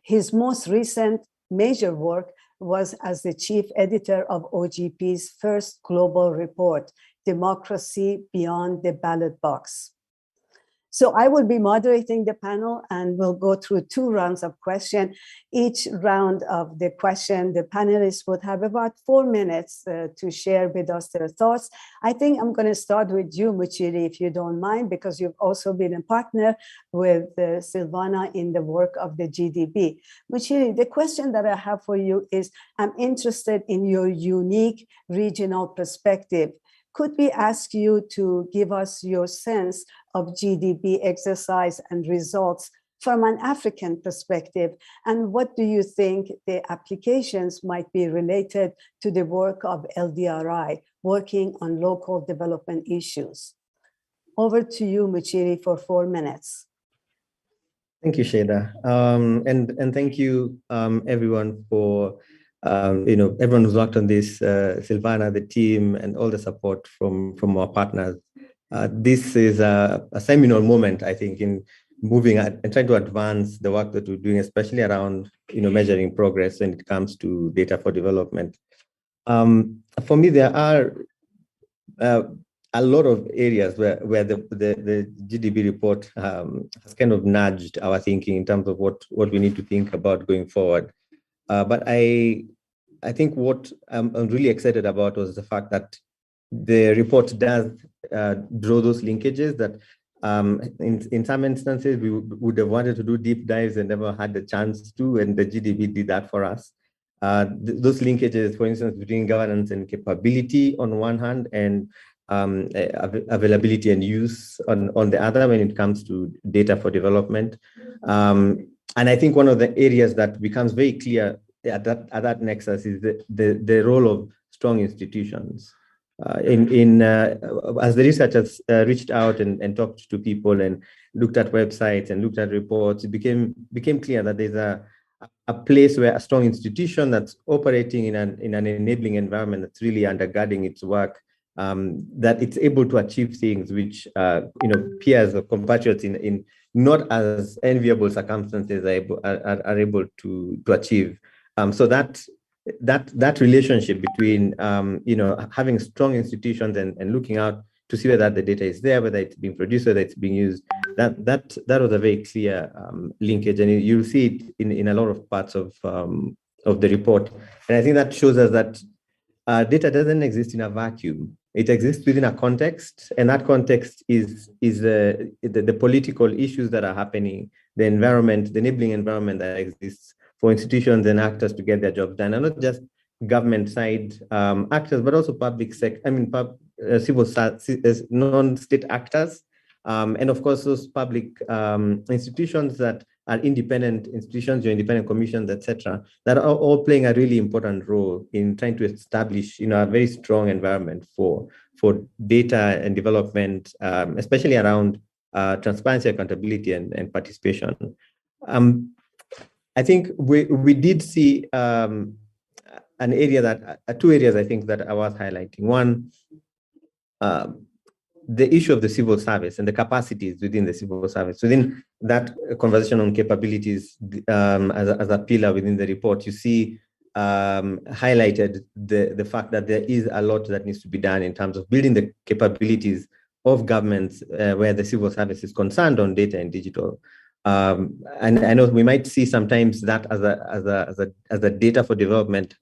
His most recent major work was as the chief editor of OGP's first global report, Democracy Beyond the Ballot Box. So I will be moderating the panel, and we'll go through 2 rounds of questions. Each round of the question, the panelists would have about 4 minutes to share with us their thoughts. I think I'm going to start with you, Muchiri, if you don't mind, because you've also been a partner with Silvana in the work of the GDB. Muchiri, the question that I have for you is, I'm interested in your unique regional perspective. Could we ask you to give us your sense of GDB exercise and results from an African perspective? And what do you think the applications might be related to the work of LDRI, working on local development issues? Over to you, Muchiri, for 4 minutes.
Thank you, Sheda. And thank you, everyone, for everyone who's worked on this, Silvana, the team, and all the support from our partners. This is a seminal moment, I think, in moving and trying to advance the work that we're doing, especially around measuring progress when it comes to data for development. For me, there are a lot of areas where the GDB report has kind of nudged our thinking in terms of what we need to think about going forward. But I think what I'm really excited about was the fact that the report does draw those linkages that in some instances we would have wanted to do deep dives and never had the chance to, and the GDB did that for us. Those linkages, for instance, between governance and capability on one hand, and availability and use on the other when it comes to data for development. And I think one of the areas that becomes very clear at that nexus is the role of strong institutions. As the researchers reached out and talked to people and looked at websites and looked at reports, it became clear that there's a place where a strong institution that's operating in an enabling environment that's really undergirding its work, that it's able to achieve things which peers or compatriots in not as enviable circumstances are able to achieve. So that relationship between having strong institutions and looking out to see whether the data is there, whether it's being produced, whether it's being used, that was a very clear linkage, and you'll see it in a lot of parts of the report. And I think that shows us that data doesn't exist in a vacuum. It exists within a context, and that context is the political issues that are happening, the environment, the enabling environment that exists for institutions and actors to get their jobs done, and not just government side actors, but also public sector. Civil non-state actors, and of course those public institutions that are independent institutions, your independent commissions, etc., that are all playing a really important role in trying to establish, a very strong environment for data and development, especially around transparency, accountability, and participation. I think we did see an area that two areas I think that I was highlighting. One, the issue of the civil service and the capacities within the civil service. Within that conversation on capabilities as a pillar within the report, you see highlighted the fact that there is a lot that needs to be done in terms of building the capabilities of governments where the civil service is concerned on data and digital. And I know we might see sometimes that as a data for development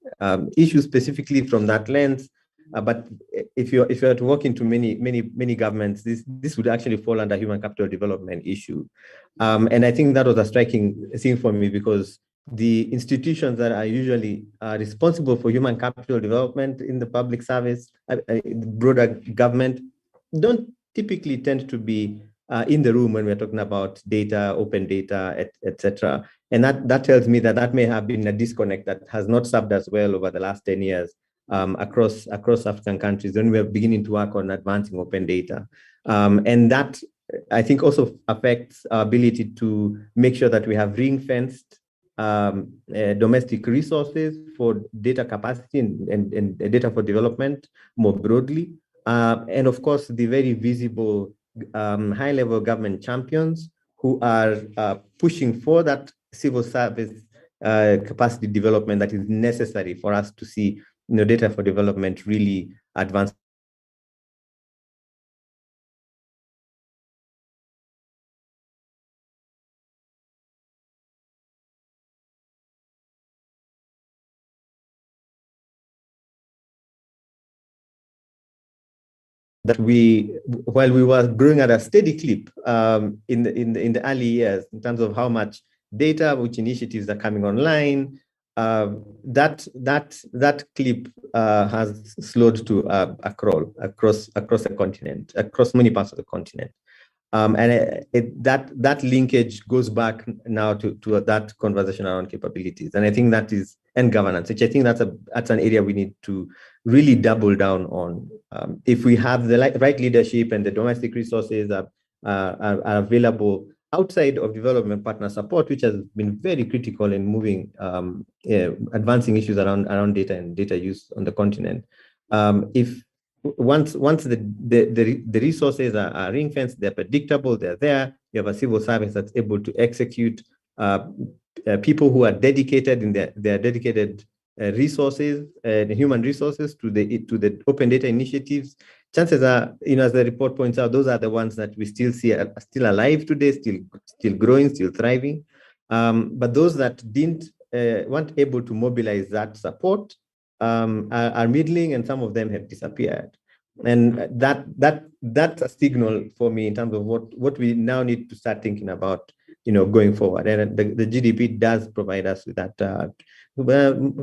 issue specifically from that lens. But if you were to walk into many governments, this would actually fall under human capital development issue. And I think that was a striking thing for me, because the institutions that are usually responsible for human capital development in the public service, broader government, don't typically tend to be in the room when we're talking about data, open data, etc. And that tells me that may have been a disconnect that has not served us well over the last 10 years. Across African countries, when we're beginning to work on advancing open data. And that, I think, also affects our ability to make sure that we have ring-fenced domestic resources for data capacity and data for development more broadly. And of course, the very visible high-level government champions who are pushing for that civil service capacity development that is necessary for us to see data for development really advance. That while we were growing at a steady clip in the early years in terms of how much data, which initiatives are coming online, that clip has slowed to a crawl across the continent, across many parts of the continent. That linkage goes back now to that conversation around capabilities, and I think that is, and governance, which I think that's an area we need to really double down on. If we have the right leadership and the domestic resources are available outside of development partner support, which has been very critical in moving, advancing issues around data and data use on the continent. If once the resources are ring-fenced, they're predictable, they're there, you have a civil service that's able to execute, people who are dedicated in their dedicated resources, the human resources to the open data initiatives. Chances are, as the report points out, those are the ones that we still see are still alive today, still growing, still thriving. But those that weren't able to mobilize that support are middling, and some of them have disappeared. And that's a signal for me in terms of what we now need to start thinking about, going forward. And the GDP does provide us with that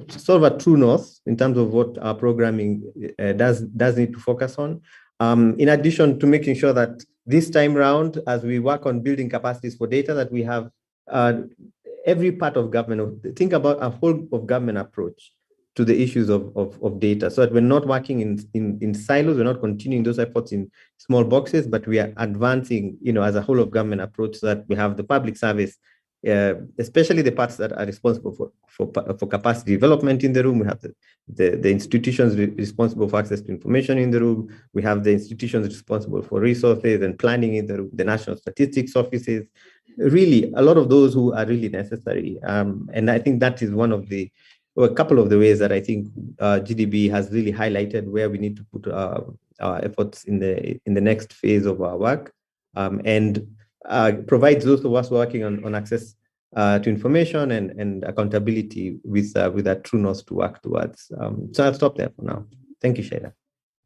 sort of a true north in terms of what our programming does need to focus on. In addition to making sure that this time round, as we work on building capacities for data, that we have every part of government, think about a whole of government approach to the issues of data, so that we're not working in silos, we're not continuing those efforts in small boxes, but we are advancing, as a whole of government approach, so that we have the public service, especially the parts that are responsible for capacity development in the room. We have the institutions responsible for access to information in the room. We have the institutions responsible for resources and planning in the room, the national statistics offices, really a lot of those who are really necessary. And I think that is a couple of the ways that I think GDB has really highlighted where we need to put our efforts in the next phase of our work, and provides those of us working on access to information and accountability with that true north to work towards. So I'll stop there for now. Thank you, Shayda.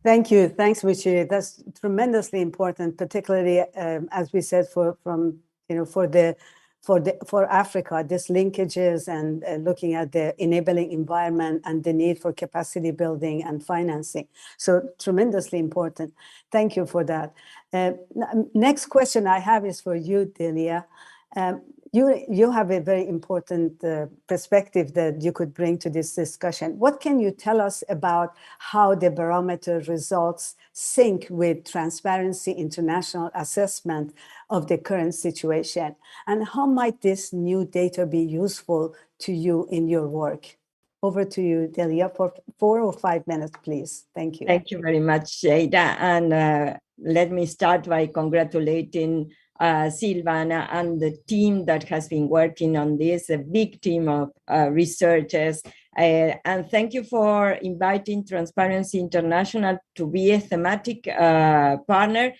Thank you. Thanks, Wichi. That's tremendously important, particularly as we said for Africa, this linkages and looking at the enabling environment and the need for capacity building and financing. So tremendously important. Thank you for that. Next question I have is for you, Delia. You have a very important perspective that you could bring to this discussion. What can you tell us about how the barometer results sync with Transparency International assessment of the current situation? And how might this new data be useful to you in your work? Over to you, Delia, for 4 or 5 minutes, please. Thank you.
Thank you very much, Shayda. And let me start by congratulating Silvana and the team that has been working on this, a big team of researchers. And thank you for inviting Transparency International to be a thematic partner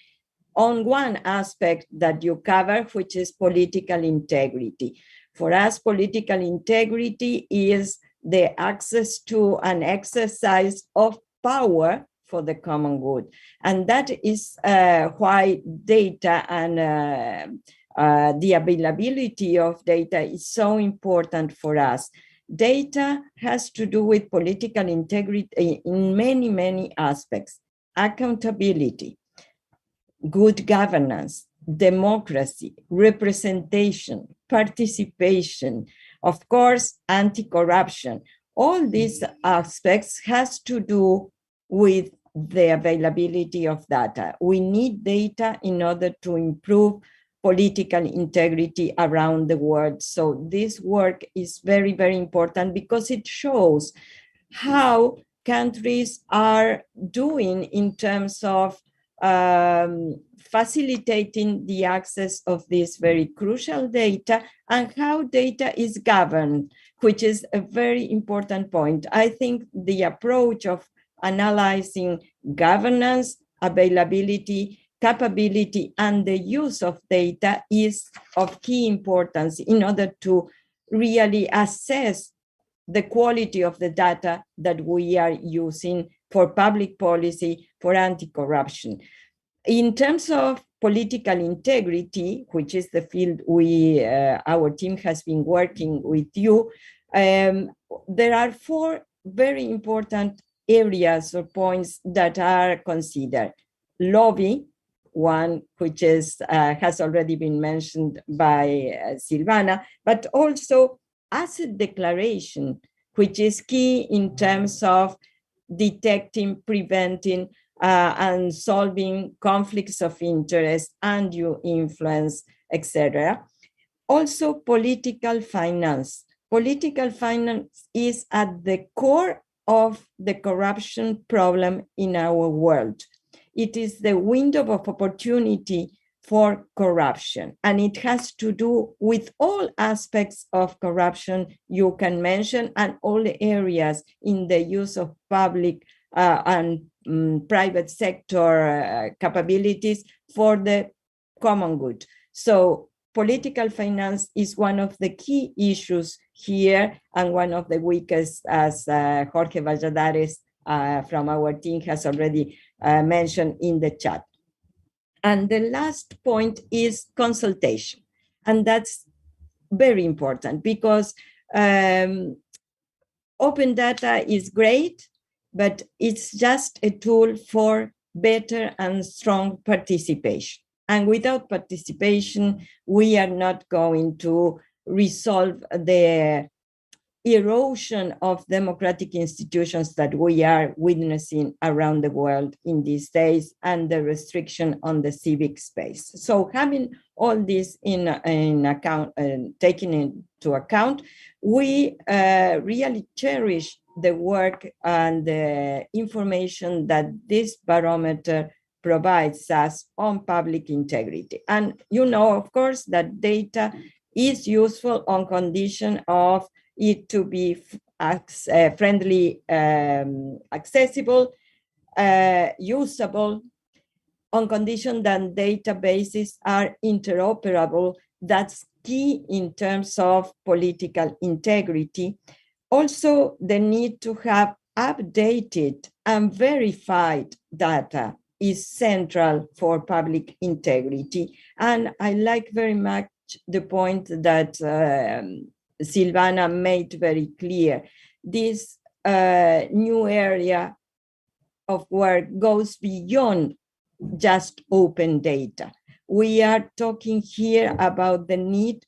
on one aspect that you cover, which is political integrity. For us, political integrity is the access to an exercise of power for the common good. And that is why data and the availability of data is so important for us. Data has to do with political integrity in many, many aspects. Accountability, good governance, democracy, representation, participation, of course, anti-corruption. All these aspects has to do with the availability of data. We need data in order to improve political integrity around the world. So this work is very, very important because it shows how countries are doing in terms of facilitating the access of this very crucial data and how data is governed, which is a very important point. I think the approach of analyzing governance, availability, capability, and the use of data is of key importance in order to really assess the quality of the data that we are using for public policy, for anti-corruption. In terms of political integrity, which is the field our team has been working with you, there are 4 very important areas or points that are considered. Lobby, one which is has already been mentioned by Silvana, but also asset declaration, which is key in terms of detecting, preventing, and solving conflicts of interest, undue influence, etc. Also, political finance. Political finance is at the core of the corruption problem in our world. It is the window of opportunity for corruption, and it has to do with all aspects of corruption you can mention and all areas in the use of public and private sector capabilities for the common good. So political finance is one of the key issues here and one of the weakest, as Jorge Valladares from our team has already mentioned in the chat. And the last point is consultation. And that's very important because open data is great, but it's just a tool for better and strong participation. And without participation, we are not going to resolve the erosion of democratic institutions that we are witnessing around the world in these days and the restriction on the civic space. So having all this in account, taken into account, we really cherish the work and the information that this barometer provides us on public integrity. And you know, of course, that data is useful on condition of it to be friendly, accessible, usable, on condition that databases are interoperable. That's key in terms of political integrity. Also, the need to have updated and verified data is central for public integrity. And I like very much the point that Silvana made very clear. This new area of work goes beyond just open data. We are talking here about the need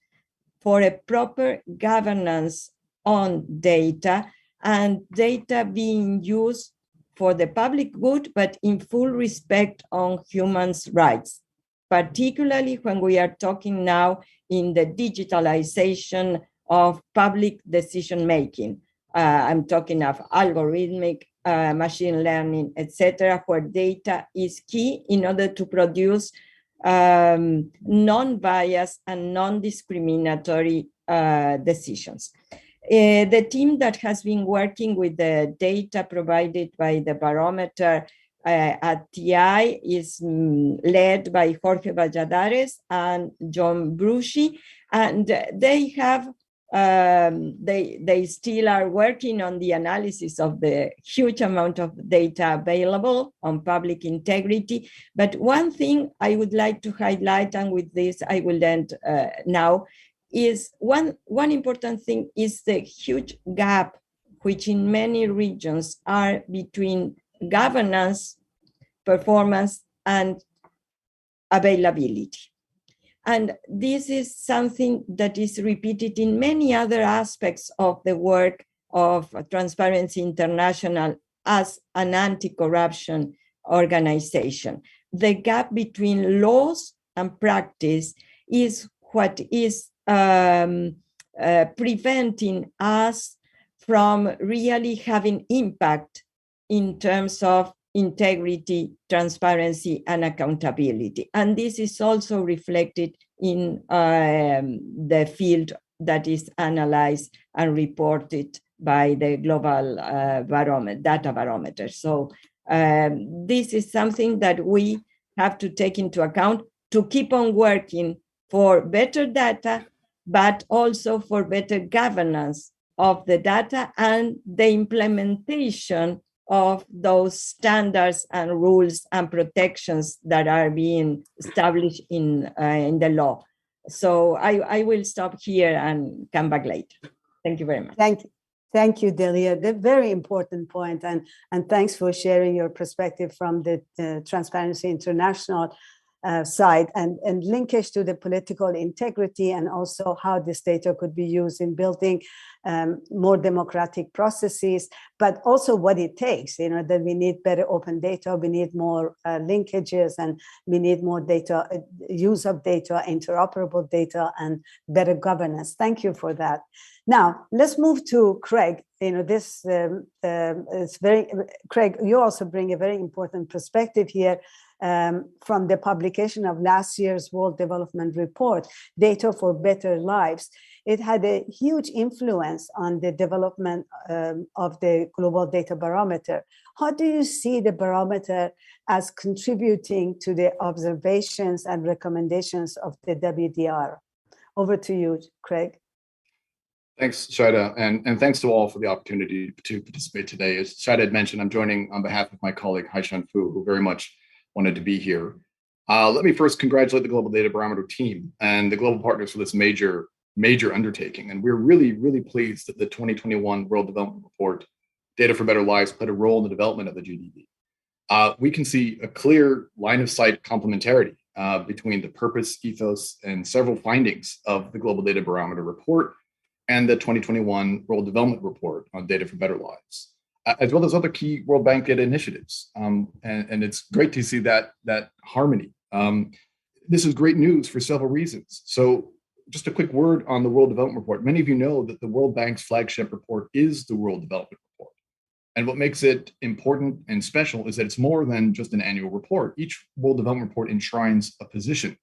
for a proper governance on data and data being used for the public good, but in full respect on human rights, particularly when we are talking now in the digitalization of public decision-making. I'm talking of algorithmic, machine learning, etc., where data is key in order to produce non-biased and non-discriminatory decisions. The team that has been working with the data provided by the barometer at TI is led by Jorge Valladares and John Bruschi, and they have they still are working on the analysis of the huge amount of data available on public integrity. But one thing I would like to highlight, and with this I will end now, is one important thing is the huge gap which in many regions are between governance, performance, and availability. And this is something that is repeated in many other aspects of the work of Transparency International as an anti-corruption organization. The gap between laws and practice is what is preventing us from really having impact in terms of integrity, transparency, and accountability. And this is also reflected in the field that is analyzed and reported by the global data barometer. So this is something that we have to take into account to keep on working for better data, but also for better governance of the data and the implementation of those standards and rules and protections that are being established in the law. So I will stop here and come back later. Thank you very much.
Thank you, Delia. The very important point, and thanks for sharing your perspective from the Transparency International. side and linkage to the political integrity, and also how this data could be used in building more democratic processes, but also what it takes, that we need better open data, we need more linkages, and we need more data, use of data, interoperable data, and better governance. Thank you for that. Now, let's move to Craig. This is Craig, you also bring a very important perspective here from the publication of last year's World Development Report, Data for Better Lives. It had a huge influence on the development of the Global Data Barometer. How do you see the barometer as contributing to the observations and recommendations of the WDR? Over to you, Craig.
Thanks, Shida, and thanks to all for the opportunity to participate today. As Shida had mentioned, I'm joining on behalf of my colleague, Haishan Fu, who very much wanted to be here. Let me first congratulate the Global Data Barometer team and the global partners for this major undertaking. And we're really, really pleased that the 2021 World Development Report, Data for Better Lives, played a role in the development of the GDB. We can see a clear line of sight complementarity between the purpose, ethos, and several findings of the Global Data Barometer report and the 2021 World Development Report on Data for Better Lives, as well as other key World Bank data initiatives. And it's great to see that harmony. This is great news for several reasons. So just a quick word on the World Development Report. Many of you know that the World Bank's flagship report is the World Development Report. And what makes it important and special is that it's more than just an annual report. Each World Development Report enshrines a position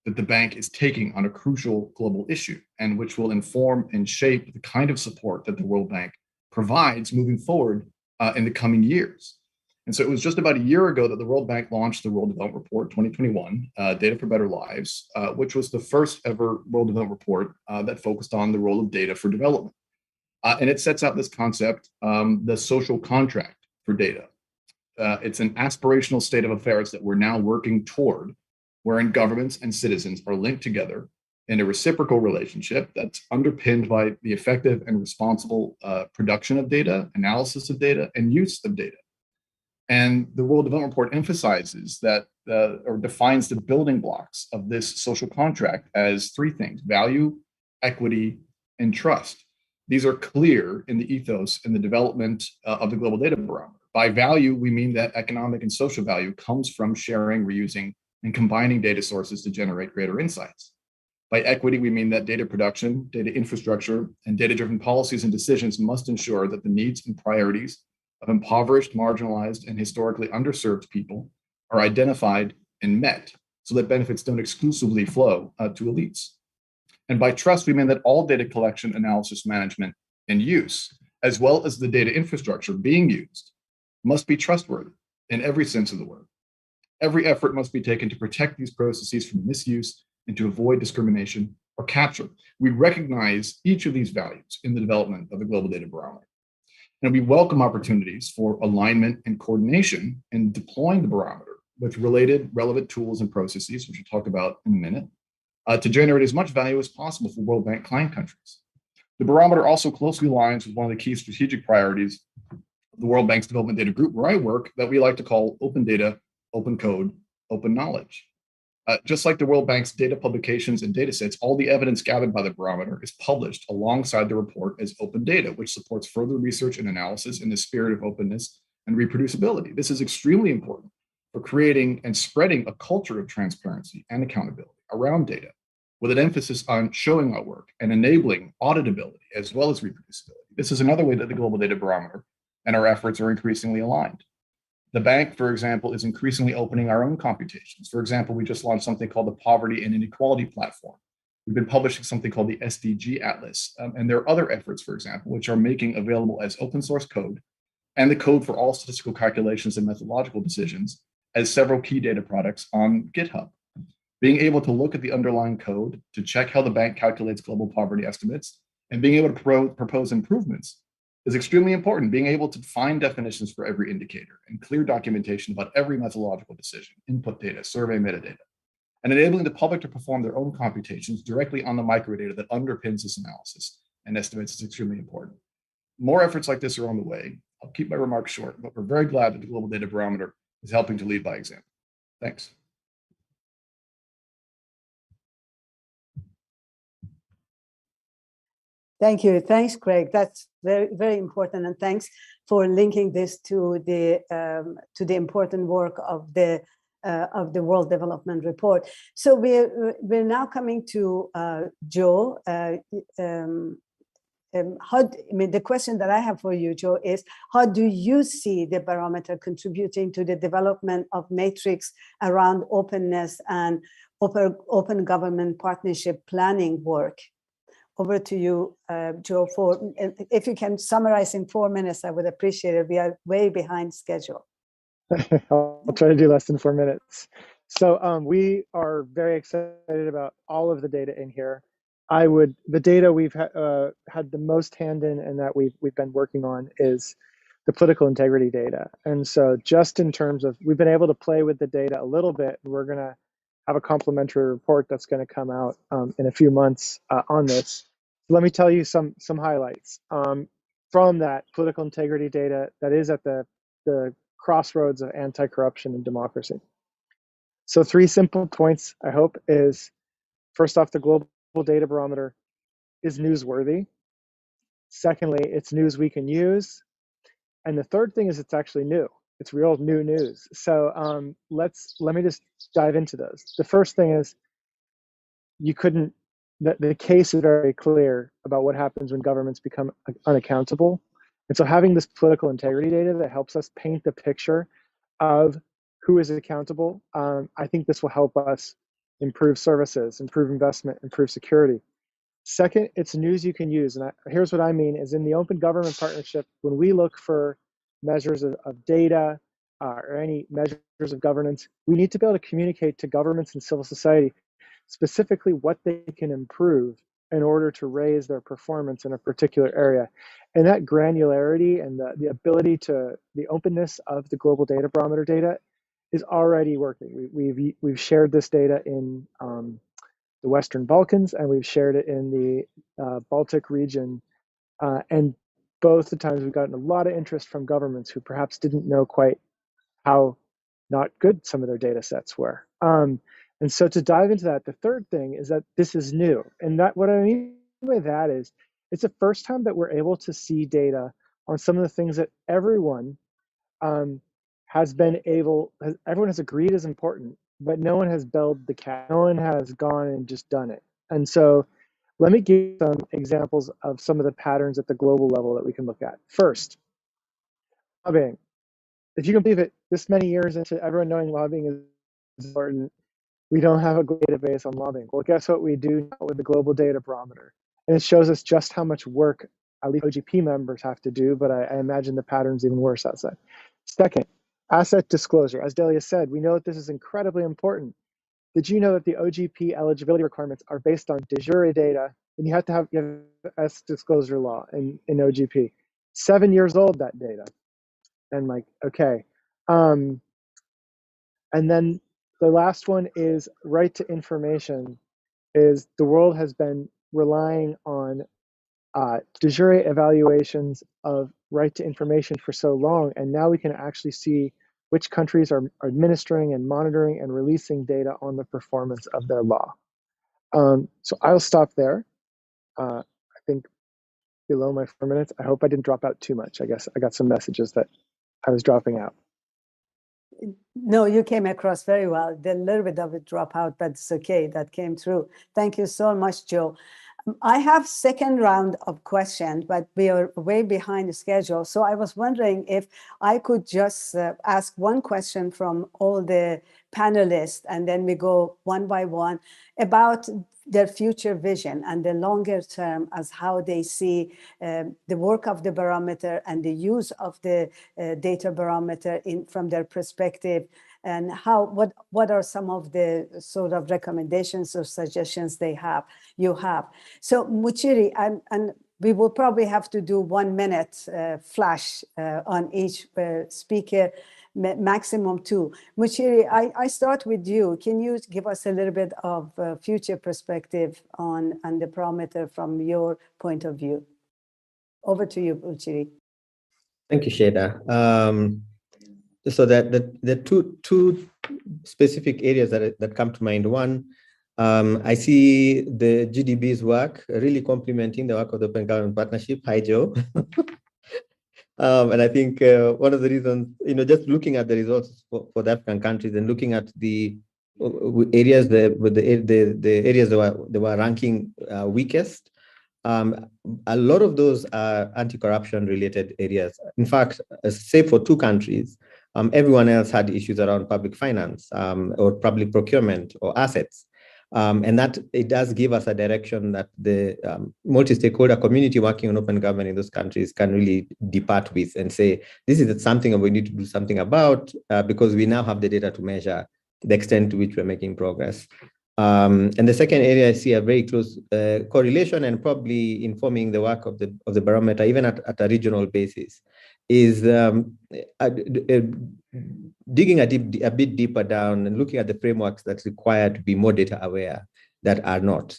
that the bank is taking on a crucial global issue, and which will inform and shape the kind of support that the World Bank provides moving forward in the coming years. And so it was just about a year ago that the World Bank launched the World Development Report 2021, Data for Better Lives, which was the first ever World Development Report that focused on the role of data for development. And it sets out this concept, the social contract for data. It's an aspirational state of affairs that we're now working toward, wherein governments and citizens are linked together in a reciprocal relationship that's underpinned by the effective and responsible production of data, analysis of data, and use of data. And the World Development Report emphasizes that, or defines the building blocks of this social contract as three things: value, equity, and trust. These are clear in the ethos and the development of the Global Data Barometer. By value, we mean that economic and social value comes from sharing, reusing, and combining data sources to generate greater insights. By equity, we mean that data production, data infrastructure, and data-driven policies and decisions must ensure that the needs and priorities of impoverished, marginalized, and historically underserved people are identified and met, so that benefits don't exclusively flow to elites. And by trust, we mean that all data collection, analysis, management, and use, as well as the data infrastructure being used, must be trustworthy in every sense of the word. Every effort must be taken to protect these processes from misuse and to avoid discrimination or capture. We recognize each of these values in the development of the Global Data Barometer. And we welcome opportunities for alignment and coordination in deploying the barometer with related relevant tools and processes, which we'll talk about in a minute, to generate as much value as possible for World Bank client countries. The barometer also closely aligns with one of the key strategic priorities of the World Bank's Development Data Group, where I work, that we like to call open data, open code, open knowledge. Just like the World Bank's data publications and data sets, all the evidence gathered by the barometer is published alongside the report as open data, which supports further research and analysis in the spirit of openness and reproducibility. This is extremely important for creating and spreading a culture of transparency and accountability around data, with an emphasis on showing our work and enabling auditability as well as reproducibility. This is another way that the Global Data Barometer and our efforts are increasingly aligned. The bank, for example, is increasingly opening our own computations. For example, we just launched something called the Poverty and Inequality Platform. We've been publishing something called the SDG Atlas. And there are other efforts, for example, which are making available as open source code and the code for all statistical calculations and methodological decisions as several key data products on GitHub. Being able to look at the underlying code to check how the bank calculates global poverty estimates and being able to propose improvements is extremely important. Being able to find definitions for every indicator and clear documentation about every methodological decision, input data, survey metadata, and enabling the public to perform their own computations directly on the microdata that underpins this analysis and estimates is extremely important. More efforts like this are on the way. I'll keep my remarks short, but we're very glad that the Global Data Barometer is helping to lead by example. Thanks.
Thank you. Thanks, Craig. That's very, very important. And thanks for linking this to the important work of the World Development Report. So we're now coming to Joe. The question that I have for you, Joe, is how do you see the barometer contributing to the development of matrix around openness and open government partnership planning work? Over to you, Joe. If you can summarize in 4 minutes, I would appreciate it. We are way behind schedule.
I'll try to do less than 4 minutes. So we are very excited about all of the data in here. The data we've had the most hand in and that we've been working on is the political integrity data. And so just in terms of, we've been able to play with the data a little bit, and we're gonna have a complimentary report that's gonna come out in a few months on this. Let me tell you some highlights from that political integrity data that is at the crossroads of anti-corruption and democracy. So 3 simple points, I hope, is first off, the Global Data Barometer is newsworthy. Secondly, it's news we can use. And the third thing is it's actually new. It's real new news. So let me just dive into those. The first thing is the case is very clear about what happens when governments become unaccountable. And so having this political integrity data that helps us paint the picture of who is accountable, I think this will help us improve services, improve investment, improve security. Second, it's news you can use. And here's what I mean is in the Open Government Partnership, when we look for measures of data or any measures of governance, we need to be able to communicate to governments and civil society specifically what they can improve in order to raise their performance in a particular area. And that granularity and the ability to, the openness of the Global Data Barometer data is already working. We've shared this data in the Western Balkans, and we've shared it in the Baltic region. And both the times we've gotten a lot of interest from governments who perhaps didn't know quite how not good some of their data sets were. And so to dive into that, the third thing is that this is new. And that what I mean by that is it's the first time that we're able to see data on some of the things that everyone everyone has agreed is important, but no one has built the cat. No one has gone and just done it. And so let me give some examples of some of the patterns at the global level that we can look at. First, lobbying. If you can believe it, this many years into everyone knowing lobbying is important, we don't have a database on lobbying. Well, guess what we do now with the Global Data Barometer? And it shows us just how much work at least OGP members have to do, but I imagine the pattern's even worse outside. Second, asset disclosure. As Delia said, we know that this is incredibly important. Did you know that the OGP eligibility requirements are based on de jure data? And you have asset disclosure law in OGP. 7 years old, that data. And like, okay. And then the last one is right to information. Is the world has been relying on de jure evaluations of right to information for so long, and now we can actually see which countries are administering and monitoring and releasing data on the performance of their law. So I'll stop there. I think below my 4 minutes. I hope I didn't drop out too much. I guess I got some messages that I was dropping out.
No, you came across very well. There's a little bit of a dropout, but it's okay. That came through. Thank you so much, Joe. I have second round of questions, but we are way behind the schedule. So I was wondering if I could just ask one question from all the panelists, and then we go one by one about their future vision and the longer term as how they see the work of the barometer and the use of the data barometer from their perspective, and what are some of the sort of recommendations or suggestions you have. So Muchiri, and we will probably have to do 1 minute flash on each speaker, maximum 2. Muchiri, I start with you. Can you give us a little bit of future perspective on the barometer from your point of view? Over to you, Muchiri.
Thank you, Sheda. So that the two specific areas that come to mind. One, I see the GDB's work really complementing the work of the Open Government Partnership. Hi, Joe. And I think one of the reasons, just looking at the results for the African countries and looking at the areas the areas that were ranking weakest, a lot of those are anti-corruption related areas. In fact, save for 2 countries, everyone else had issues around public finance or public procurement or assets. And that it does give us a direction that the multi-stakeholder community working on open government in those countries can really depart with and say, this is something we need to do something about because we now have the data to measure the extent to which we're making progress. And the second area I see a very close correlation and probably informing the work of the barometer, even at a regional basis, is digging a bit deeper down and looking at the frameworks that's required to be more data aware that are not.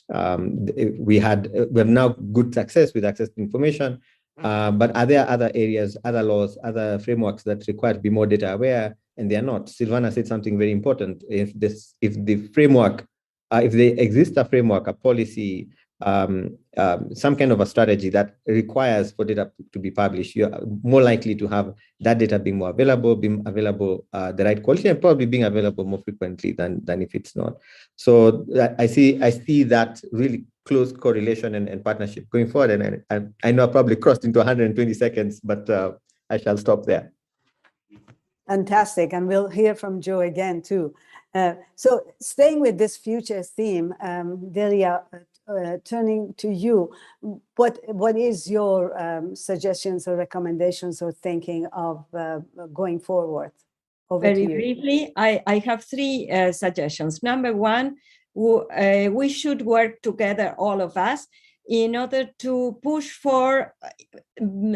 We have now good success with access to information, but are there other areas, other laws, other frameworks that require to be more data aware, and they are not? Silvana said something very important. If the framework, if there exists a framework, a policy, some kind of a strategy that requires for data to be published, you're more likely to have that data being more available, the right quality, and probably being available more frequently than if it's not. So I see that really close correlation and partnership going forward. And I know I probably crossed into 120 seconds, but I shall stop there.
Fantastic. And we'll hear from Joe again, too. So staying with this futures theme, Delia, turning to you, what is your suggestions or recommendations or thinking of going forward?
Very briefly, I have 3 suggestions. Number 1, we should work together, all of us, in order to push for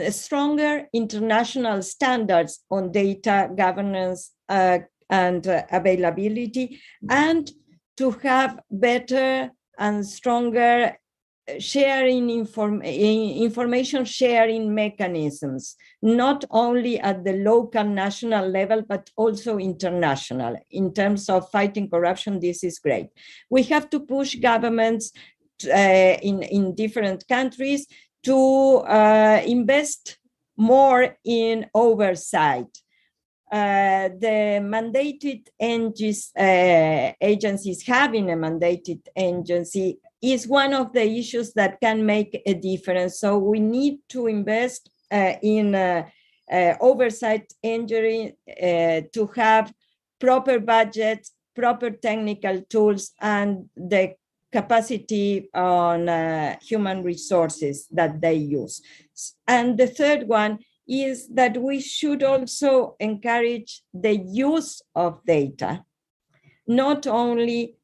stronger international standards on data governance and availability, and to have better and stronger information sharing mechanisms, not only at the local national level, but also international. In terms of fighting corruption, this is great. We have to push governments in different countries to invest more in oversight. The mandated agencies having a mandated agency is one of the issues that can make a difference. So we need to invest in oversight engineering to have proper budgets, proper technical tools, and the capacity on human resources that they use. And the third one is that we should also encourage the use of data, not only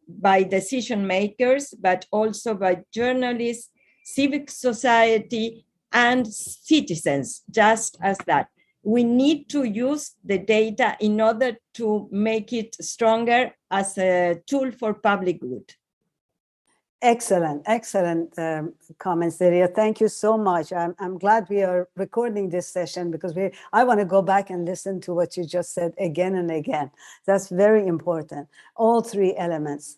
by decision makers, but also by journalists, civic society, and citizens, just as that. We need to use the data in order to make it stronger as a tool for public good.
Excellent comments, Delia. Thank you so much. I'm glad we are recording this session because I want to go back and listen to what you just said again and again. That's very important. All 3 elements.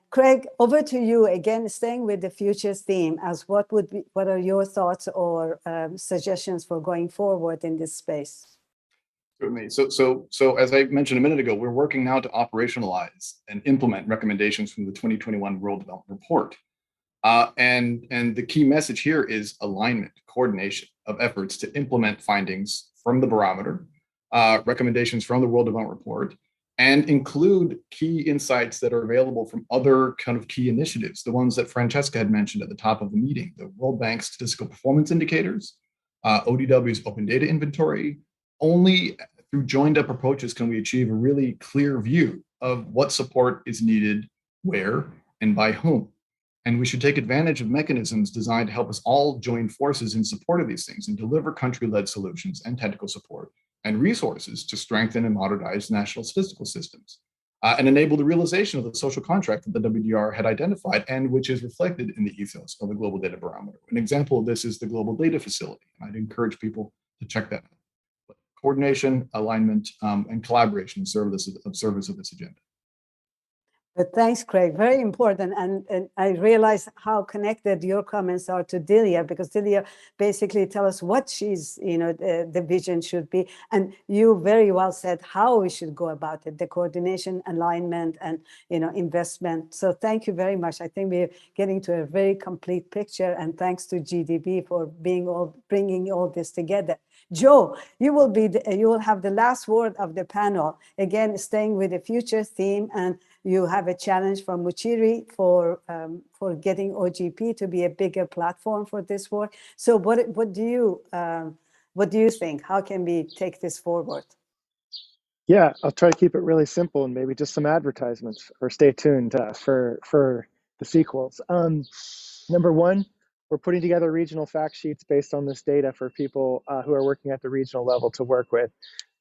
Craig, over to you again, staying with the futures theme. What are your thoughts or suggestions for going forward in this space?
Certainly. So as I mentioned a minute ago, we're working now to operationalize and implement recommendations from the 2021 World Development Report. And the key message here is alignment, coordination of efforts to implement findings from the barometer, recommendations from the World Development Report, and include key insights that are available from other kind of key initiatives, the ones that Francesca had mentioned at the top of the meeting, the World Bank Statistical Performance Indicators, ODW's Open Data Inventory. Only through joined up approaches can we achieve a really clear view of what support is needed, where, and by whom. And we should take advantage of mechanisms designed to help us all join forces in support of these things and deliver country-led solutions and technical support and resources to strengthen and modernize national statistical systems and enable the realization of the social contract that the WDR had identified and which is reflected in the ethos of the Global Data Barometer. An example of this is the Global Data Facility. I'd encourage people to check that out. Coordination, alignment, and collaboration in service of this agenda.
But thanks, Craig. Very important. And I realize how connected your comments are to Delia, because Delia basically tell us what she's, the vision should be. And you very well said how we should go about it, the coordination, alignment, and, investment. So thank you very much. I think we're getting to a very complete picture. And thanks to GDB for bringing all this together. Joe, you will have the last word of the panel. Again, staying with the future theme, and you have a challenge from Muchiri for getting OGP to be a bigger platform for this work. So what do you think? How can we take this forward?
Yeah, I'll try to keep it really simple and maybe just some advertisements, or stay tuned for the sequels. Number one, we're putting together regional fact sheets based on this data for people who are working at the regional level to work with,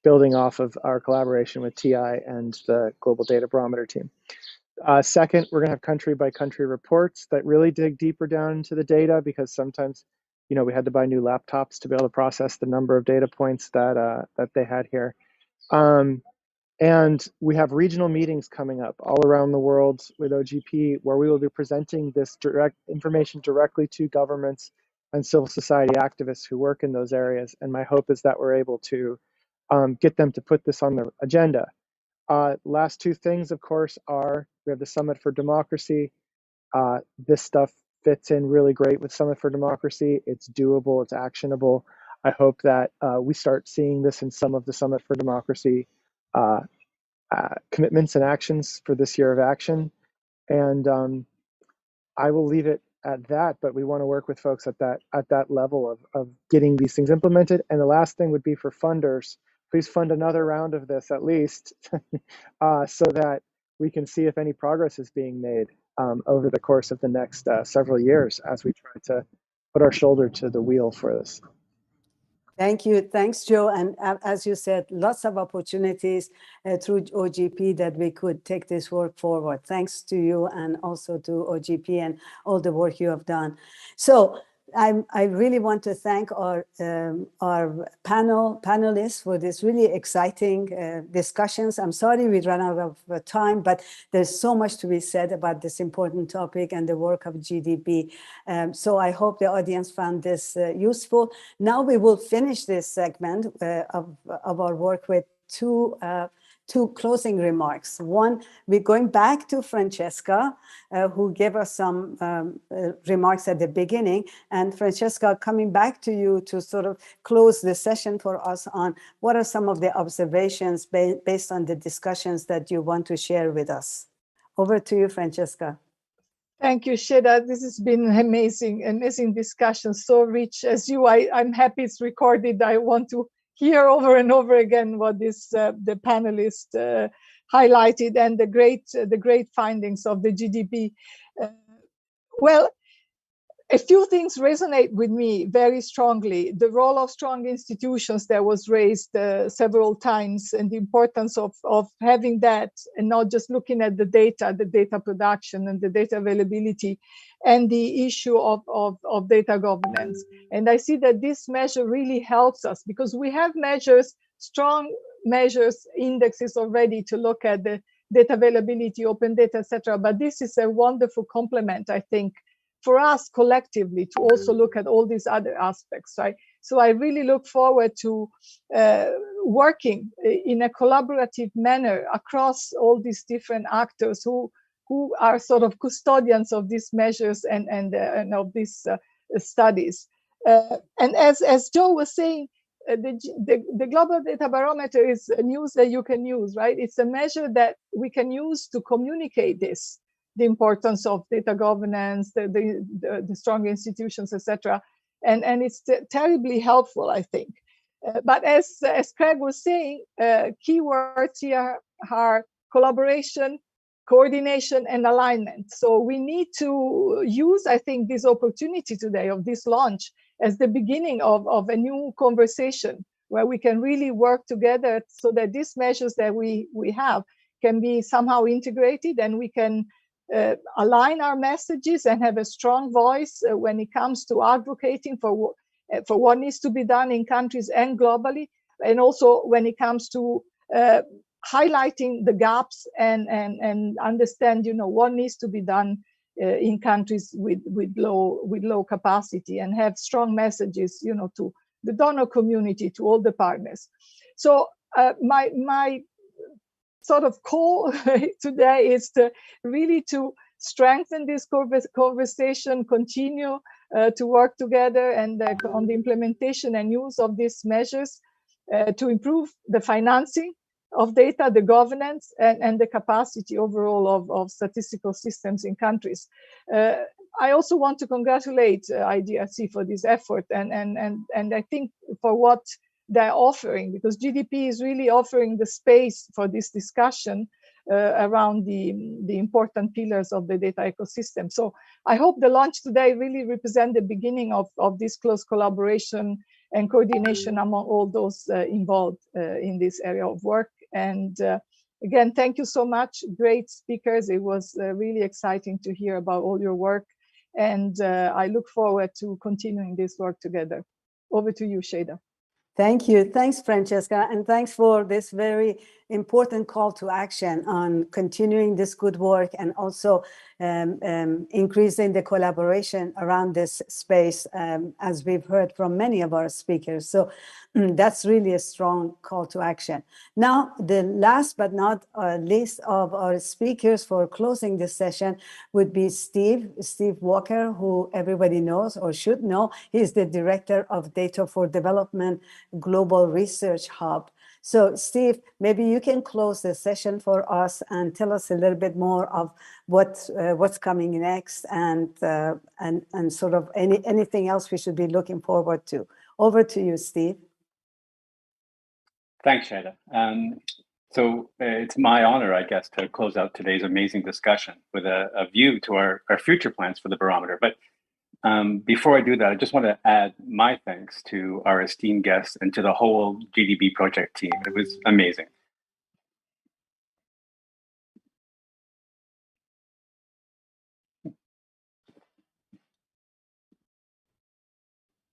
building off of our collaboration with TI and the Global Data Barometer team. Second, we're going to have country by country reports that really dig deeper down into the data, because sometimes, we had to buy new laptops to be able to process the number of data points that they had here. And we have regional meetings coming up all around the world with OGP, where we will be presenting this direct information directly to governments and civil society activists who work in those areas. And my hope is that we're able to get them to put this on their agenda. Last two things, of course, are we have the Summit for Democracy. This stuff fits in really great with Summit for Democracy. It's doable, it's actionable. I hope that we start seeing this in some of the Summit for Democracy commitments and actions for this year of action. And I will leave it at that, but we want to work with folks at that level of getting these things implemented. And the last thing would be for funders, please fund another round of this at least, so that we can see if any progress is being made over the course of the next several years as we try to put our shoulder to the wheel for this.
Thank you. Thanks, Joe. And as you said, lots of opportunities through OGP that we could take this work forward. Thanks to you and also to OGP and all the work you have done. So I really want to thank our panelists for this really exciting discussions. I'm sorry we ran out of time, but there's so much to be said about this important topic and the work of GDB. So I hope the audience found this useful. Now we will finish this segment of our work with two closing remarks. One, we're going back to Francesca, who gave us some remarks at the beginning. And Francesca, coming back to you to sort of close the session for us on what are some of the observations based on the discussions that you want to share with us. Over to you, Francesca.
Thank you, Sheda. This has been amazing discussion, so rich. As you, I'm happy it's recorded. I want to hear over and over again what the panelists highlighted, and the great findings of the GDB. Well, a few things resonate with me very strongly. The role of strong institutions that was raised several times, and the importance of having that, and not just looking at the data production and the data availability, and the issue of data governance. And I see that this measure really helps us, because we have measures, strong measures, indexes already to look at the data availability, open data, etc. But this is a wonderful complement, I think, for us collectively to also look at all these other aspects, right? So I really look forward to working in a collaborative manner across all these different actors who are sort of custodians of these measures and of these studies. And as Joe was saying, the Global Data Barometer is news that you can use, right? It's a measure that we can use to communicate this, the importance of data governance, the strong institutions, etc. And it's terribly helpful, I think. But as Craig was saying, keywords here are collaboration, coordination, and alignment. So we need to use, I think, this opportunity today of this launch as the beginning of a new conversation where we can really work together so that these measures that we have can be somehow integrated, and we can align our messages and have a strong voice when it comes to advocating for what needs to be done in countries and globally, and also when it comes to highlighting the gaps and understand, what needs to be done in countries with low capacity, and have strong messages, to the donor community, to all the partners. So my sort of call today is to really to strengthen this conversation, continue to work together and on the implementation and use of these measures to improve the financing of data, the governance, and the capacity overall of statistical systems in countries. I also want to congratulate IDRC for this effort, and I think for what they're offering, because GDP is really offering the space for this discussion around the important pillars of the data ecosystem. So I hope the launch today really represents the beginning of this close collaboration and coordination among all those involved in this area of work. And again, thank you so much. Great speakers. It was really exciting to hear about all your work. And I look forward to continuing this work together. Over to you, Shada.
Thank you. Thanks, Francesca. And thanks for this very important call to action on continuing this good work and also increasing the collaboration around this space, as we've heard from many of our speakers. So that's really a strong call to action. Now, the last but not least of our speakers for closing this session would be Steve Walker, who everybody knows or should know. He's the Director of Data for Development Global Research Hub. So Steve, maybe you can close the session for us and tell us a little bit more of what's coming next and sort of anything else we should be looking forward to. Over to you, Steve.
Thanks, Shada. So it's my honor, I guess, to close out today's amazing discussion with a view to our future plans for the barometer. But before I do that, I just want to add my thanks to our esteemed guests and to the whole GDB project team. It was amazing.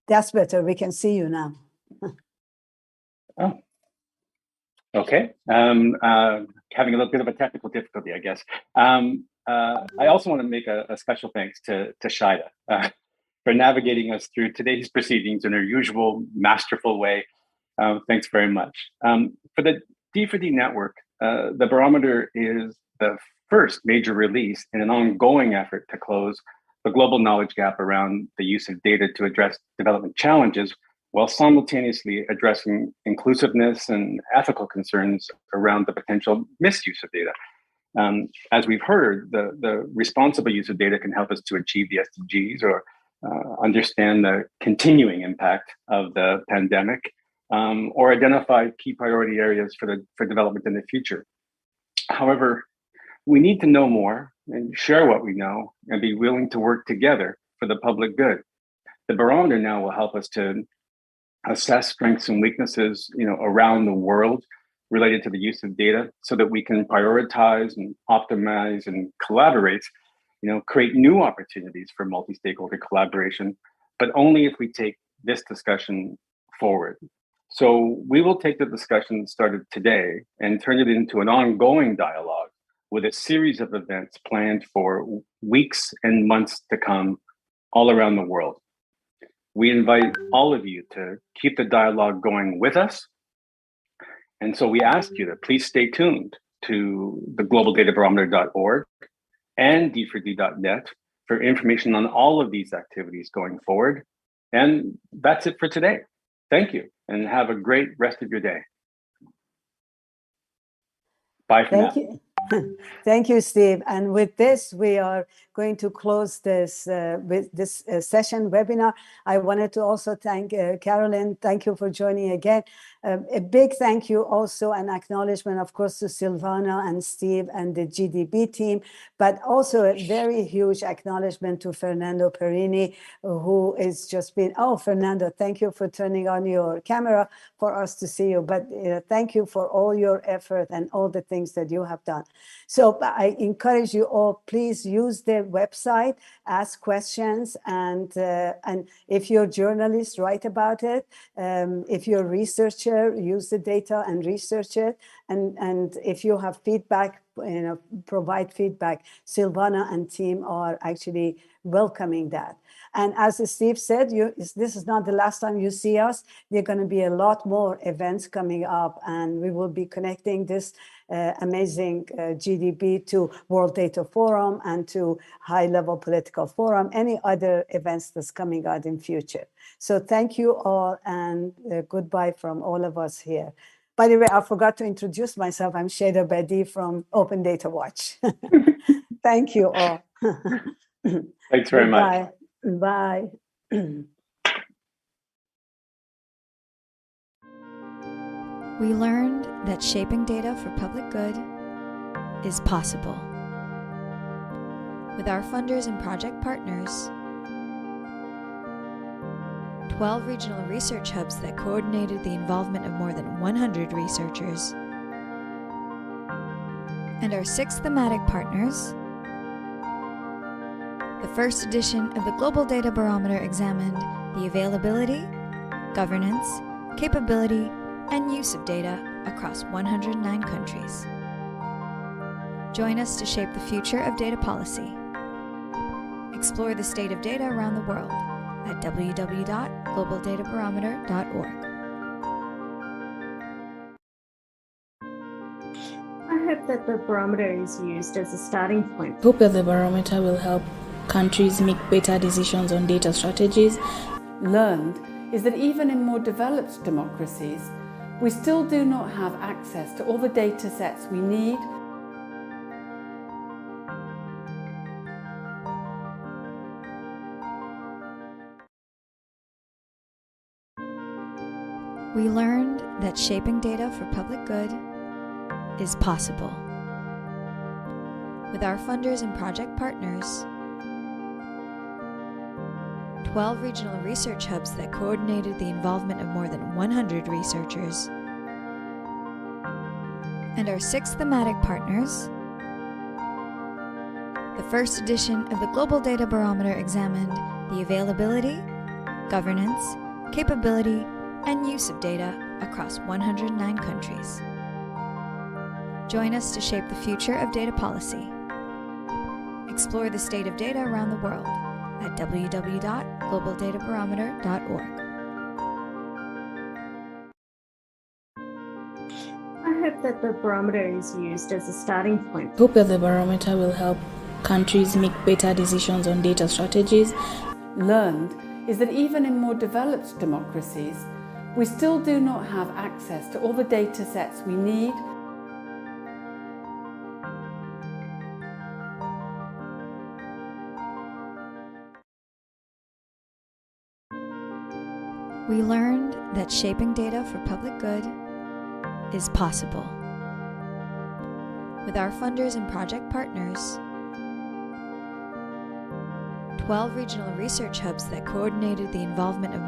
That's better. We can see you now.
Oh, okay. Having a little bit of a technical difficulty, I guess. I also want to make a special thanks to Shada for navigating us through today's proceedings in her usual masterful way. Thanks very much. For the D4D network, the barometer is the first major release in an ongoing effort to close the global knowledge gap around the use of data to address development challenges, while simultaneously addressing inclusiveness and ethical concerns around the potential misuse of data. As we've heard, the responsible use of data can help us to achieve the SDGs or understand the continuing impact of the pandemic, or identify key priority areas for development in the future. However, we need to know more and share what we know and be willing to work together for the public good. The barometer now will help us to assess strengths and weaknesses, around the world related to the use of data, so that we can prioritize and optimize and collaborate, create new opportunities for multi-stakeholder collaboration, but only if we take this discussion forward. So we will take the discussion started today and turn it into an ongoing dialogue with a series of events planned for weeks and months to come all around the world. We invite all of you to keep the dialogue going with us. And so we ask you to please stay tuned to the globaldatabarometer.org and d4d.net for information on all of these activities going forward. And that's it for today. Thank you, and have a great rest of your day. Bye for now.
Thank you. Thank you, Steve. And with this, we are going to close this session webinar. I wanted to also thank Carolyn. Thank you for joining again. A big thank you also and acknowledgement, of course, to Silvana and Steve and the GDB team, but also a very huge acknowledgement to Fernando Perini, who is just been, Fernando, thank you for turning on your camera for us to see you. But thank you for all your effort and all the things that you have done. So I encourage you all, please use the website, ask questions, and if you're journalists, write about it. If you're researchers, share, use the data and research it. And if you have feedback, provide feedback. Silvana and team are actually welcoming that. And as Steve said, this is not the last time you see us. There are going to be a lot more events coming up, and we will be connecting this amazing GDB to World Data Forum and to high-level political forum, any other events that's coming out in future. So thank you all, and goodbye from all of us here. By the way, I forgot to introduce myself. I'm Shada Bedi from Open Data Watch. Thank you all.
Thanks very much.
Bye.
We learned that shaping data for public good is possible. With our funders and project partners, 12 regional research hubs that coordinated the involvement of more than 100 researchers, and our 6 thematic partners, the first edition of the Global Data Barometer examined the availability, governance, capability, and use of data across 109 countries. Join us to shape the future of data policy. Explore the state of data around the world at www.globaldatabarometer.org.
I hope that the barometer is used as a starting point.
I hope that the barometer will help countries make better decisions on data strategies.
Learned is that even in more developed democracies, we still do not have access to all the data sets we need.
We learned that shaping data for public good is possible. With our funders and project partners, 12 regional research hubs that coordinated the involvement of more than 100 researchers, and our 6 thematic partners, the first edition of the Global Data Barometer examined the availability, governance, capability, and use of data across 109 countries. Join us to shape the future of data policy. Explore the state of data around the world at www.globaldatabarometer.org.
I hope that the barometer is used as a starting point.
I hope that the barometer will help countries make better decisions on data strategies.
Learned is that even in more developed democracies, we still do not have access to all the data sets we need.
We learned that shaping data for public good is possible. With our funders and project partners, 12 regional research hubs that coordinated the involvement of